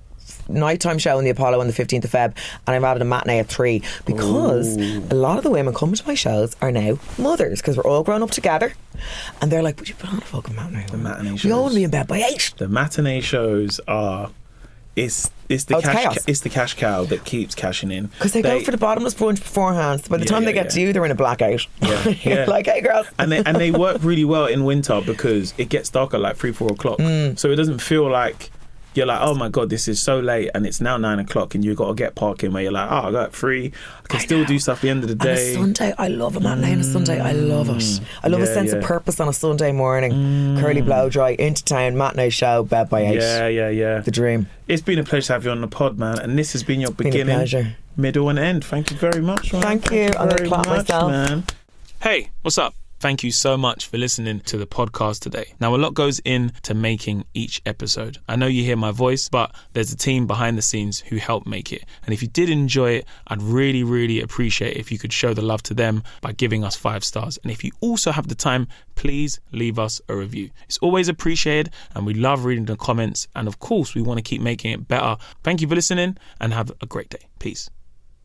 [SPEAKER 2] nighttime show in the Apollo on the 15th of Feb, and I've added a matinee at 3 because a lot of the women coming to my shows are now mothers because we're all grown up together, and they're like, would you put on a fucking matinee?
[SPEAKER 1] The matinee shows.
[SPEAKER 2] We all want to be in bed by 8.
[SPEAKER 1] The matinee shows are... It's the cash cow that keeps cashing in
[SPEAKER 2] because they go for the bottomless brunch beforehand. So by the time they get to you, they're in a blackout. You're like, hey girls.
[SPEAKER 1] And they work really well in winter because it gets dark at like 3-4 o'clock, so it doesn't feel like you're like, oh my god, this is so late and it's now 9 o'clock and you've got to get parking, where you're like, oh, I got 3, I can still do stuff at the end of the day.
[SPEAKER 2] On a Sunday, I love a matinee on a Sunday. I love it. I love a sense of purpose on a Sunday morning. Curly blow dry, into town, matinee show, bed by 8.
[SPEAKER 1] Yeah.
[SPEAKER 2] The dream.
[SPEAKER 1] It's been a pleasure to have you on the pod, man, and this has been your beginning, middle and end. Thank you very much, man.
[SPEAKER 2] Thank you. I'm going to clap myself,
[SPEAKER 1] man. Hey, what's up? Thank you so much for listening to the podcast today. Now, a lot goes into making each episode. I know you hear my voice, but there's a team behind the scenes who help make it. And if you did enjoy it, I'd really, really appreciate if you could show the love to them by giving us 5 stars. And if you also have the time, please leave us a review. It's always appreciated, and we love reading the comments. And of course, we want to keep making it better. Thank you for listening, and have a great day. Peace.